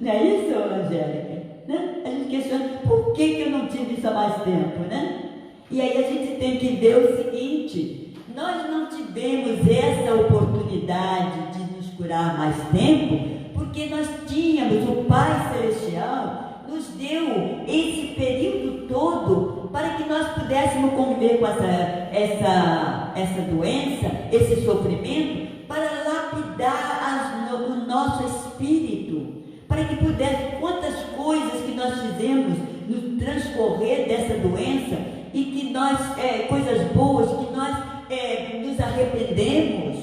Não é isso, Angélica? Né? A gente questiona: por que eu não tive isso há mais tempo, né? E aí a gente tem que ver o seguinte: nós não tivemos essa oportunidade de nos curar mais tempo, porque nós tínhamos, o Pai Celestial nos deu esse período todo para que nós pudéssemos conviver com essa doença, esse sofrimento, para lapidar o nosso espírito, para que pudesse, quantas coisas que nós fizemos no transcorrer dessa doença, e que nós, coisas boas, que nós nos arrependemos.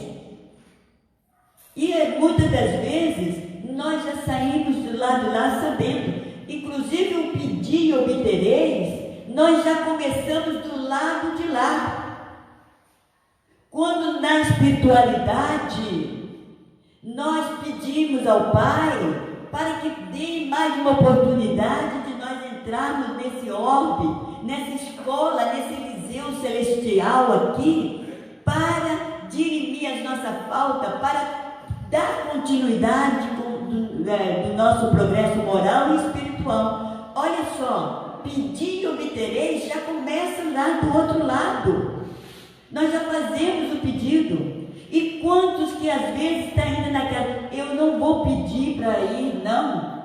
E muitas das vezes nós já saímos do lado de lá sabendo, inclusive o pedir e obtereis, nós já começamos do lado de lá. Quando na espiritualidade nós pedimos ao Pai para que dê mais uma oportunidade de nós entrarmos nesse orbe, nessa escola, nesse Eliseu celestial aqui, para dirimir as nossas faltas, para dar continuidade do nosso progresso moral e espiritual. Olha só, pedir e obtereis já começa lá do outro lado. Nós já fazemos o pedido. E quantos que às vezes está ainda naquela: eu não vou pedir para ir, não,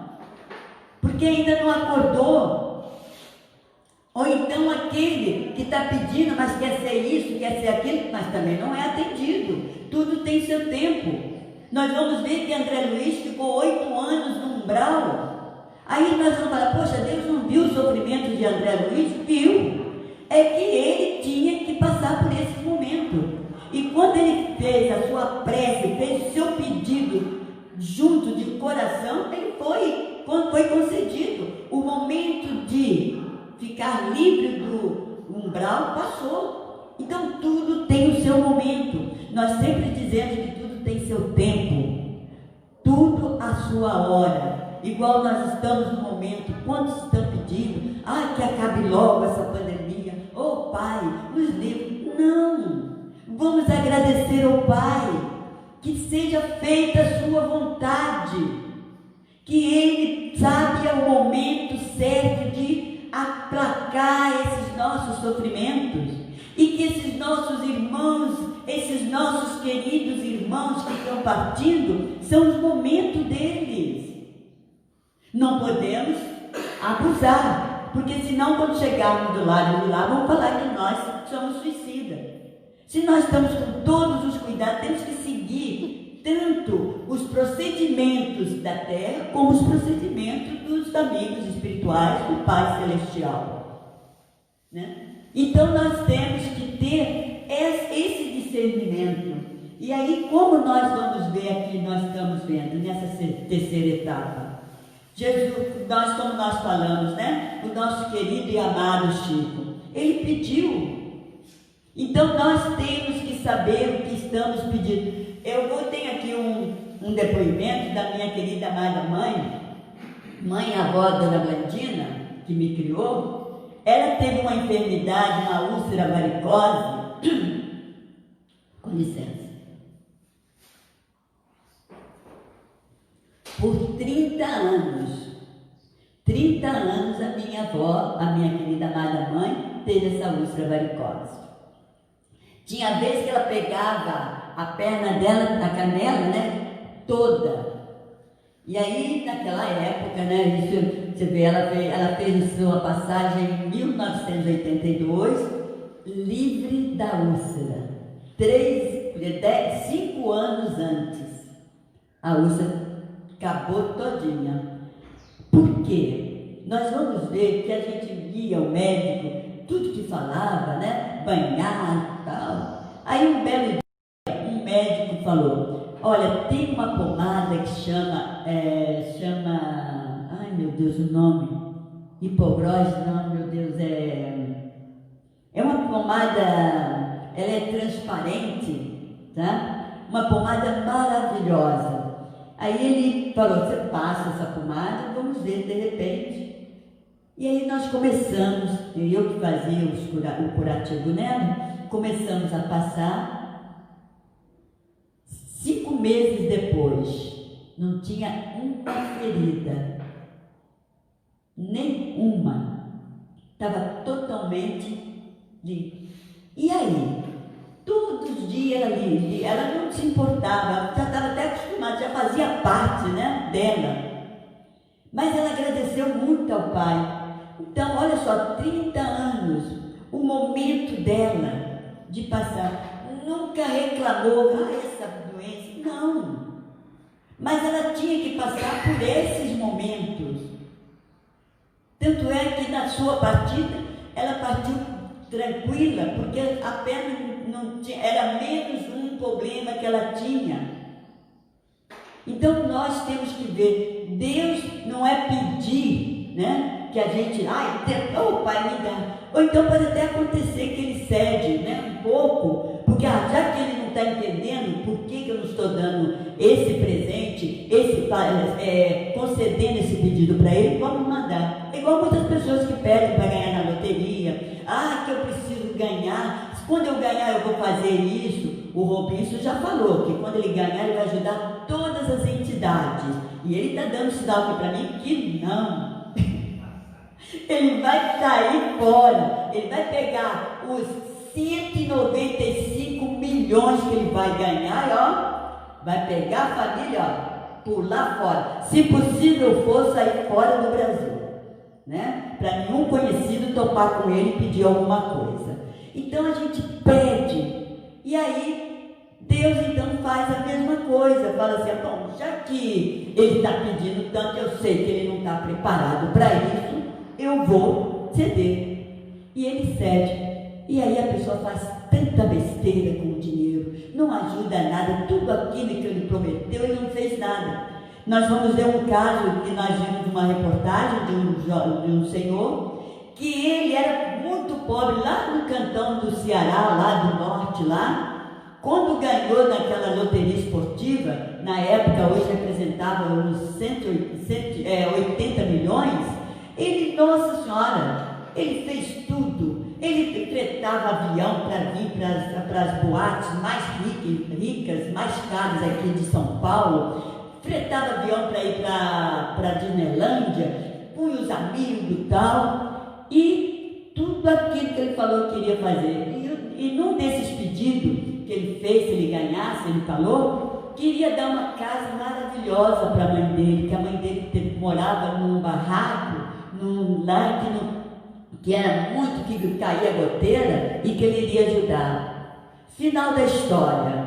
porque ainda não acordou. Ou então aquele que está pedindo, mas quer ser isso, quer ser aquilo, mas também não é atendido. Tudo tem seu tempo. Nós vamos ver que André Luiz ficou 8 anos no umbral. Aí nós vamos falar: poxa, Deus não viu o sofrimento de André Luiz? Viu. É que ele tinha que passar por esse momento. E quando ele fez a sua prece, fez o seu pedido junto de coração, ele foi concedido. O momento de ficar livre do umbral passou. Então tudo tem o seu momento. Nós sempre dizemos que tudo tem seu tempo, tudo a sua hora. Igual nós estamos no momento, quantos estão pedindo: que acabe logo essa pandemia, Pai, nos livre. Não, vamos agradecer ao Pai, que seja feita a sua vontade, que Ele sabe o momento certo de aplacar esses nossos sofrimentos, e que esses nossos irmãos, esses nossos queridos irmãos que estão partindo, são os momentos deles. Não podemos abusar, porque senão quando chegarmos do lado de lá, vão falar que nós somos suicidas. Se nós estamos com todos os cuidados, temos que seguir tanto os procedimentos da terra como os procedimentos dos amigos espirituais do Pai Celestial, né? Então nós temos que ter esse discernimento. E aí, como nós vamos ver aqui, nós estamos vendo nessa terceira etapa, Jesus, como nós falamos, né? O nosso querido e amado Chico, ele pediu. Então nós temos que saber o que estamos pedindo. Eu tenho aqui um depoimento da minha querida amada mãe avó Dona Blandina, que me criou. Ela teve uma enfermidade, uma úlcera varicose. Com licença. Por 30 anos. 30 anos a minha avó, a minha querida amada mãe, teve essa úlcera varicose. Tinha vez que ela pegava a perna dela, a canela, né, toda. E aí, naquela época, né, isso, você vê, ela fez sua passagem em 1982, livre da úlcera. 5 anos antes, a úlcera acabou todinha. Por quê? Nós vamos ver que a gente via o médico, tudo que falava, né? Banhar e tal. Aí um belo dia, um médico falou: olha, tem uma pomada que chama, ai meu Deus, o nome, hipobrose, não, meu Deus, é uma pomada, ela é transparente, tá? Uma pomada maravilhosa. Aí ele falou: você passa essa pomada, vamos ver de repente. E aí nós começamos, eu que fazia o curativo nela, começamos a passar. 5 meses depois, não tinha uma ferida, nenhuma, estava totalmente limpa. E aí, todos os dias ela não se importava, já estava até acostumada, já fazia parte, né, dela. Mas ela agradeceu muito ao Pai. Então, olha só, 30 anos, o momento dela de passar, nunca reclamou, essa doença, não. Mas ela tinha que passar por esses momentos. Tanto é que na sua partida, ela partiu tranquila, porque a perna não tinha, era menos um problema que ela tinha. Então nós temos que ver, Deus não é pedir, né? Que a gente, Pai, me dá. Ou então pode até acontecer que ele cede, né? Um pouco, porque já que ele não está entendendo por que eu não estou dando esse presente, concedendo esse pedido para ele, vamos mandar. É igual muitas pessoas que pedem para ganhar na loteria. Que eu preciso ganhar. Quando eu ganhar, eu vou fazer isso. O Robinson já falou que quando ele ganhar, ele vai ajudar todas as entidades. E ele está dando sinal aqui para mim que não. Ele vai sair fora. Ele vai pegar os 195 milhões que ele vai ganhar, vai pegar a família, pular fora. Se possível for, sair fora do Brasil, né? Para nenhum conhecido topar com ele e pedir alguma coisa. Então a gente pede, e aí Deus então faz a mesma coisa, fala assim: bom, já que ele está pedindo tanto, eu sei que ele não está preparado para isso, eu vou ceder. E ele cede. E aí a pessoa faz tanta besteira com o dinheiro, não ajuda nada, tudo aquilo que ele prometeu, ele não fez nada. Nós vamos ver um caso que nós vimos uma reportagem de um senhor, que ele era muito pobre, lá no cantão do Ceará, lá do norte, lá. Quando ganhou naquela loteria esportiva, na época, hoje representava uns 80 milhões, ele, nossa senhora, ele fez tudo. Ele fretava avião para vir para as boates mais ricas, mais caras aqui de São Paulo, fretava avião para ir para Disneylândia, punha os amigos e tal, e tudo aquilo que ele falou que queria fazer. E num desses pedidos que ele fez, se ele ganhasse, ele falou, queria dar uma casa maravilhosa para a mãe dele, que a mãe dele morava num barraco, num lar que era muito, que caía goteira, e que ele iria ajudar. Final da história.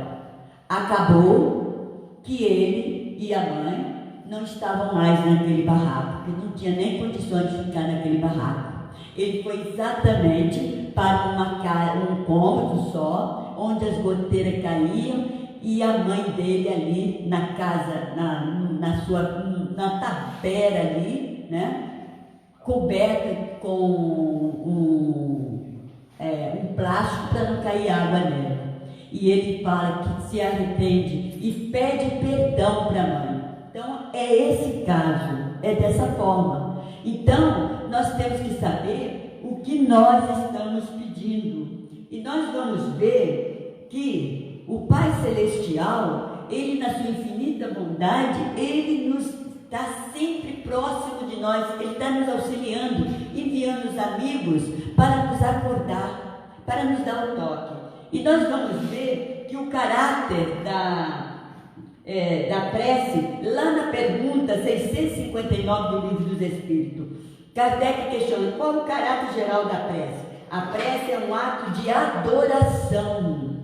Acabou que ele e a mãe não estavam mais naquele barraco, porque não tinha nem condições de ficar naquele barraco. Ele foi exatamente para um cômodo só, onde as goteiras caíam, e a mãe dele ali na casa, na tapera ali, né, coberta com um plástico para não cair água nela. E ele fala que se arrepende e pede perdão para a mãe. Então, é esse caso, é dessa forma. Então, nós temos que saber o que nós estamos pedindo. E nós vamos ver que o Pai Celestial, Ele, na sua infinita bondade, Ele nos está sempre próximo de nós, Ele está nos auxiliando, enviando os amigos para nos acordar, para nos dar o toque. E nós vamos ver que o caráter da prece, lá na pergunta 659 do Livro dos Espíritos, Kardec questiona qual o caráter geral da prece. A prece é um ato de adoração.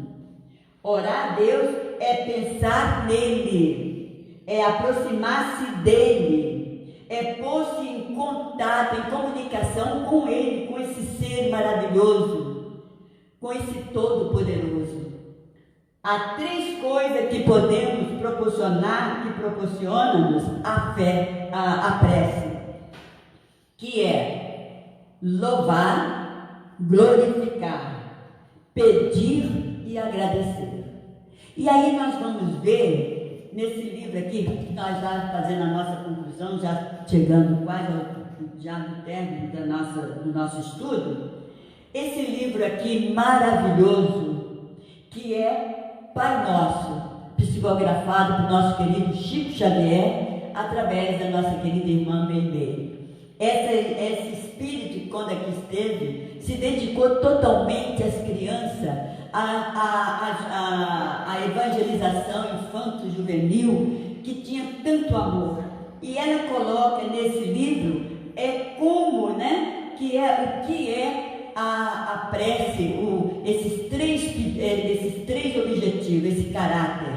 Orar a Deus é pensar nele, é aproximar-se dele, é pôr-se em contato, em comunicação com ele, com esse ser maravilhoso, com esse Todo-Poderoso. Há três coisas que podemos proporcionar, que proporcionam-nos a fé, a prece, que é louvar, glorificar, pedir e agradecer. E aí nós vamos ver, nesse livro aqui, nós já fazendo a nossa conclusão, já chegando quase já no término do nosso estudo, esse livro aqui maravilhoso, que é Pai Nosso, psicografado por nosso querido Chico Xavier, através da nossa querida irmã Bebê. Esse espírito, quando aqui esteve, se dedicou totalmente às crianças, à evangelização infanto-juvenil, que tinha tanto amor. E ela coloca nesse livro como, né, o que é a prece, esses três objetivos, esse caráter,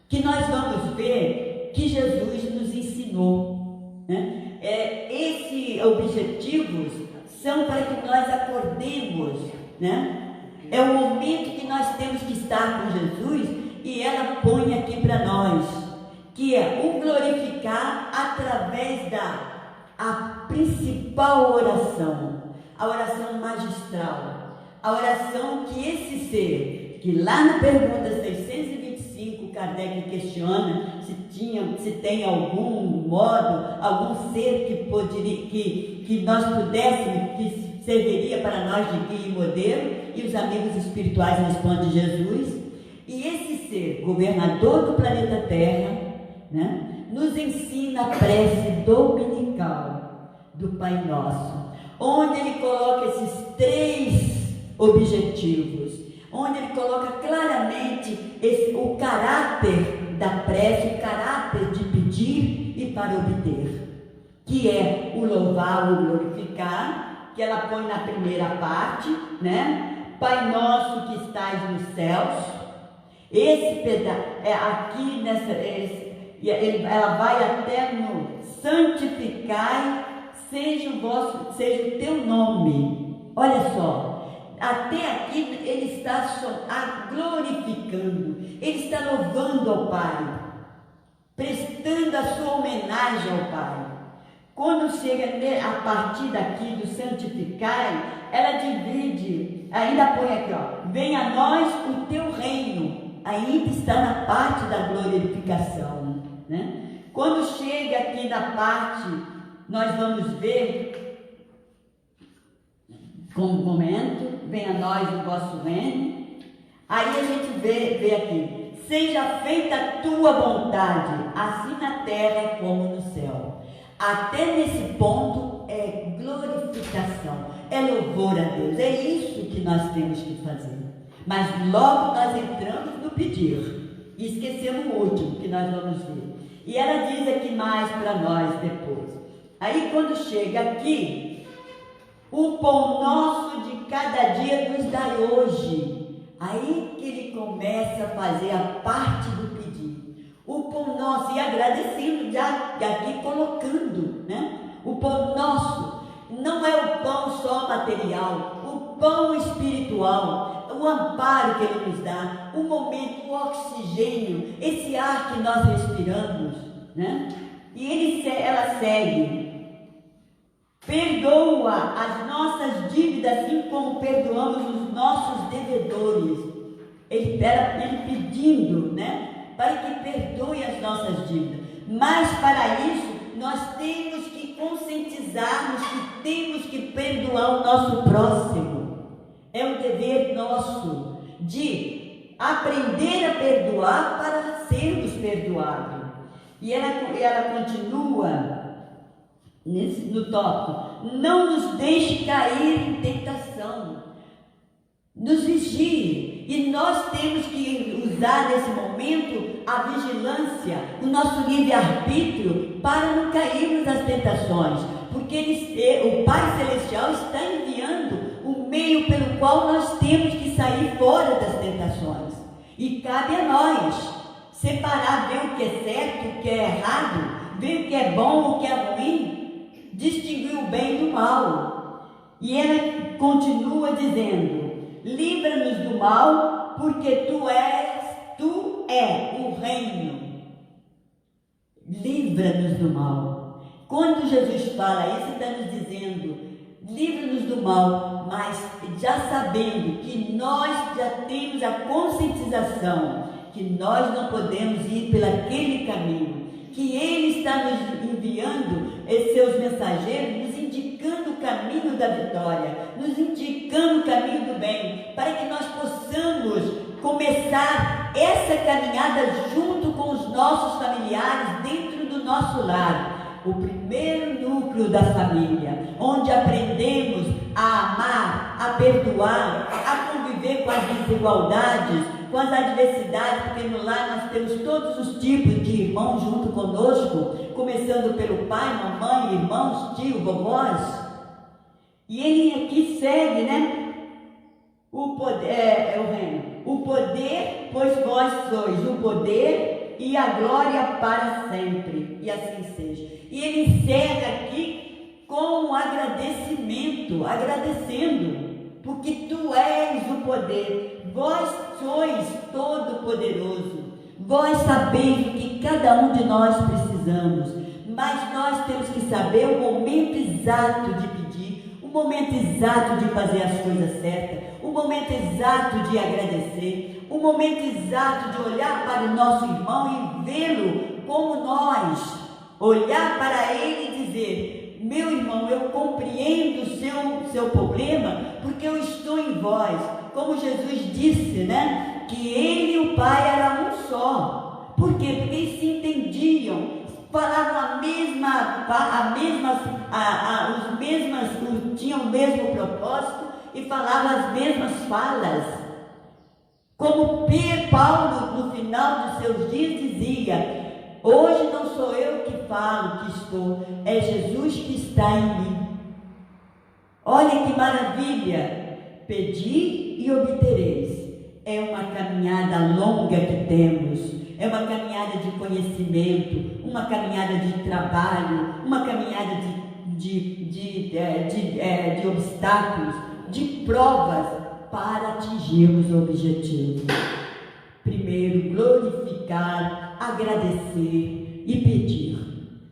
que nós vamos ver que Jesus nos ensinou, né? Esses objetivos são para que nós acordemos, né? É o momento que nós temos que estar com Jesus, e ela põe aqui para nós, que é o glorificar através a principal oração, a oração magistral, a oração que esse ser, que lá na pergunta 625, Kardec questiona se tem algum modo, algum ser que nós pudéssemos, que serviria para nós de guia e modelo, e os amigos espirituais respondem Jesus. E esse ser, governador do planeta Terra, né, nos ensina a prece dominical do Pai Nosso, onde ele coloca esses três objetivos, onde ele coloca claramente o caráter da prece, o caráter de pedir e para obter, que é o louvar, o glorificar, que ela põe na primeira parte, né? Pai Nosso que estais nos céus. Esse pedaço, aqui ela vai até no santificai, seja o teu nome. Olha só, até aqui ele está glorificando, ele está louvando ao Pai, prestando a sua homenagem ao Pai. Quando chega a partir daqui do santificai, ela divide, ainda põe aqui, ó, venha a nós o teu reino, ainda está na parte da glorificação, né? Quando chega aqui na parte, nós vamos ver, com um momento, venha a nós o vosso reino, aí a gente vê aqui, seja feita a tua vontade, assim na terra como no céu. Até nesse ponto é glorificação, é louvor a Deus, é isso que nós temos que fazer. Mas logo nós entramos no pedir e esquecemos o último que nós vamos ver. E ela diz aqui mais para nós depois. Aí quando chega aqui, o pão nosso de cada dia nos dai hoje. Aí que ele começa a fazer a parte do pedido. O pão nosso, e agradecendo, já aqui colocando, né? O pão nosso não é o pão só material, o pão espiritual, o amparo que ele nos dá, o momento, o oxigênio, esse ar que nós respiramos, né? E ela segue: perdoa as nossas dívidas, assim como perdoamos os nossos devedores. Ele pedindo, né? Para que perdoe as nossas dívidas. Mas para isso, nós temos que conscientizarmos que temos que perdoar o nosso próximo. É um dever nosso de aprender a perdoar para sermos perdoados. E ela continua no tópico: não nos deixe cair em tentação, nos vigie. E nós temos que usar nesse momento a vigilância, o nosso livre-arbítrio, para não cairmos nas tentações, porque o Pai Celestial está enviando o meio pelo qual nós temos que sair fora das tentações. E cabe a nós separar, ver o que é certo, o que é errado, ver o que é bom, o que é ruim, distinguir o bem do mal. E ela continua dizendo: livra-nos do mal, porque tu é o reino. Livra-nos do mal. Quando Jesus fala isso, está nos dizendo: livra-nos do mal, mas já sabendo que nós já temos a conscientização que nós não podemos ir por aquele caminho, que Ele está nos enviando seus mensageiros, nos indicando o caminho da vitória, nos indicando o caminho do bem, para que nós possamos começar essa caminhada junto com os nossos familiares dentro do nosso lar. O primeiro núcleo da família, onde aprendemos a amar, a perdoar, a conviver com as desigualdades, com as adversidades, porque no lar nós temos todos os tipos de irmãos junto conosco, começando pelo pai, mamãe, irmãos, tio, vovós. E ele aqui segue, né? O poder, o reino. O poder, pois vós sois o poder e a glória para sempre. E assim seja. E ele encerra aqui com um agradecimento, agradecendo, porque tu és o poder, vós sois todo poderoso, vós sabeis o que cada um de nós precisamos, mas nós temos que saber o momento exato de pedir, o momento exato de fazer as coisas certas, o momento exato de agradecer, o momento exato de olhar para o nosso irmão e vê-lo como nós, olhar para ele e dizer: meu irmão, eu compreendo o seu problema, porque eu estou em vós. Como Jesus disse, né? Que ele e o Pai eram um só. Por quê? Porque eles se entendiam, falavam tinham o mesmo propósito e falavam as mesmas falas. Como Paulo, no final dos seus dias, dizia: hoje não sou eu que falo que estou, é Jesus que está em mim. Olha que maravilha! Pedi e obtereis. É uma caminhada longa que temos, é uma caminhada de conhecimento, uma caminhada de trabalho, uma caminhada de obstáculos, de provas para atingirmos o objetivo. Primeiro, glorificar, agradecer e pedir.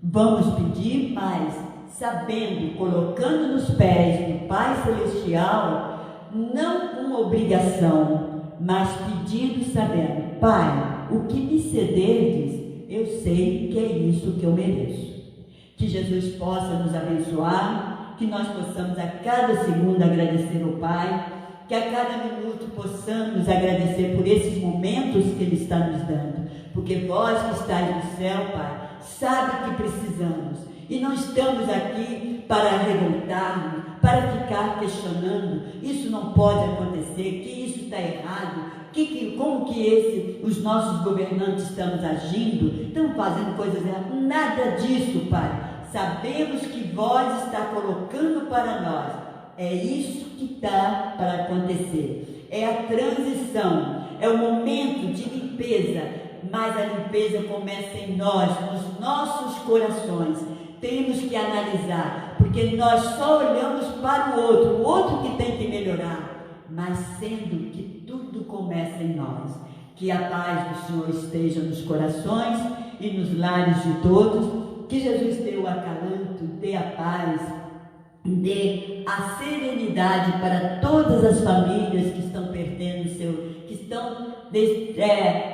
Vamos pedir, mas sabendo, colocando nos pés do Pai Celestial, não uma obrigação, mas pedindo, sabendo: Pai, o que me cederdes, eu sei que é isso que eu mereço. Que Jesus possa nos abençoar, que nós possamos a cada segundo agradecer ao Pai, que a cada minuto possamos agradecer por esses momentos que Ele está nos dando, porque vós que estáis no céu, Pai, sabe que precisamos. E não estamos aqui para revoltarmos, para ficar questionando: isso não pode acontecer, que isso está errado, como que os nossos governantes estamos agindo, estão fazendo coisas erradas. Nada disso, Pai. Sabemos que vós está colocando para nós. É isso que está para acontecer. é a transição, é o momento de limpeza, mas a limpeza começa em nós, nos nossos corações. Temos que analisar, porque nós só olhamos para o outro que tem que melhorar, mas sendo que tudo começa em nós. Que a paz do Senhor esteja nos corações e nos lares de todos, que Jesus dê o acalanto, dê a paz, dê a serenidade para todas as famílias que estão perdendo que estão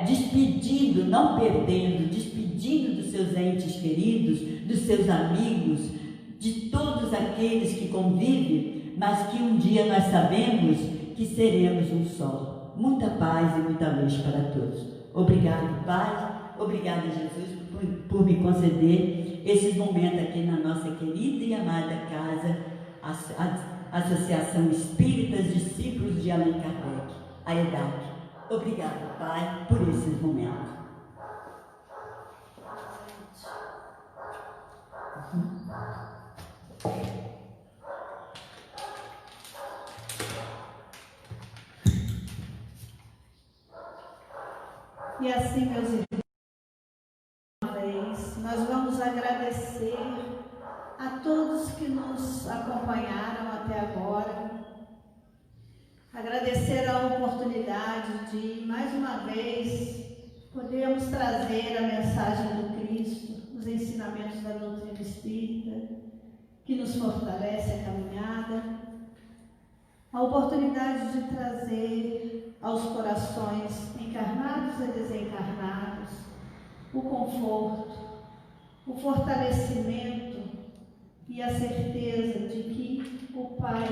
despedindo, não perdendo, despedindo dos seus entes queridos, dos seus amigos, de todos aqueles que convivem, mas que um dia nós sabemos que seremos um só. Muita paz e muita luz para todos. Obrigado, Pai. Obrigada, Jesus, por me conceder esses momentos aqui na nossa querida e amada casa, a Associação Espíritas Discípulos de Allan Kardec, a EDAC. Obrigado, Pai, por esses momentos. E assim, meus irmãos, nós vamos agradecer a todos que nos acompanharam até agora, agradecer a oportunidade de, mais uma vez, podermos trazer a mensagem do Cristo, os ensinamentos da doutrina espírita, que nos fortalece a caminhada, a oportunidade de trazer aos corações encarnados e desencarnados o conforto, o fortalecimento e a certeza de que o Pai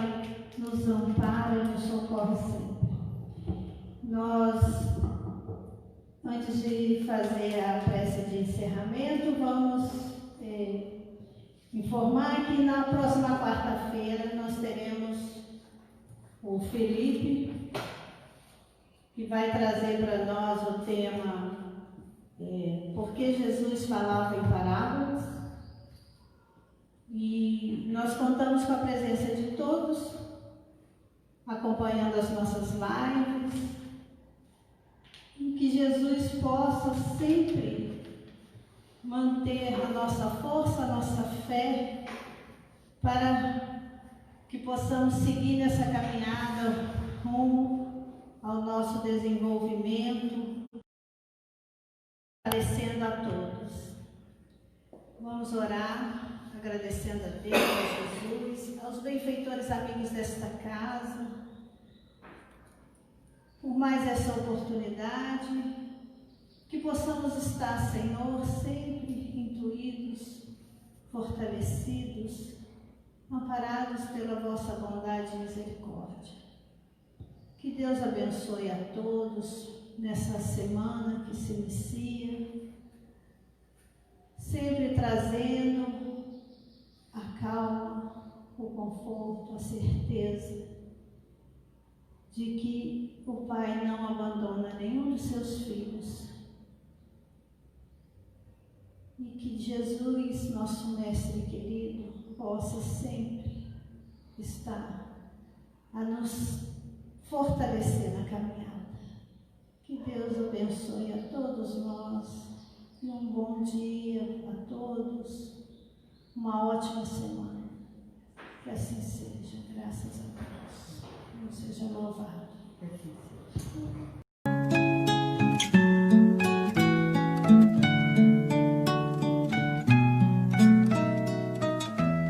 nos ampara e nos socorre sempre. Nós, antes de fazer a prece de encerramento, vamos informar que na próxima quarta-feira nós teremos o Felipe, que vai trazer para nós o tema Por que Jesus falava em parábolas? E nós contamos com a presença de todos, acompanhando as nossas lives, e que Jesus possa sempre manter a nossa força, a nossa fé, para que possamos seguir nessa caminhada rumo ao nosso desenvolvimento, agradecendo a todos. Vamos orar, agradecendo a Deus, a Jesus, aos benfeitores amigos desta casa, por mais essa oportunidade, que possamos estar, Senhor, sempre intuídos, fortalecidos, amparados pela vossa bondade e misericórdia. Que Deus abençoe a todos nessa semana que se inicia, sempre trazendo a calma, o conforto, a certeza de que o Pai não abandona nenhum dos seus filhos e que Jesus, nosso Mestre querido, possa sempre estar a nos fortalecer na caminhada. Que Deus abençoe a todos nós, e um bom dia a todos, uma ótima semana. Que assim seja, graças a Deus. Deus seja louvado.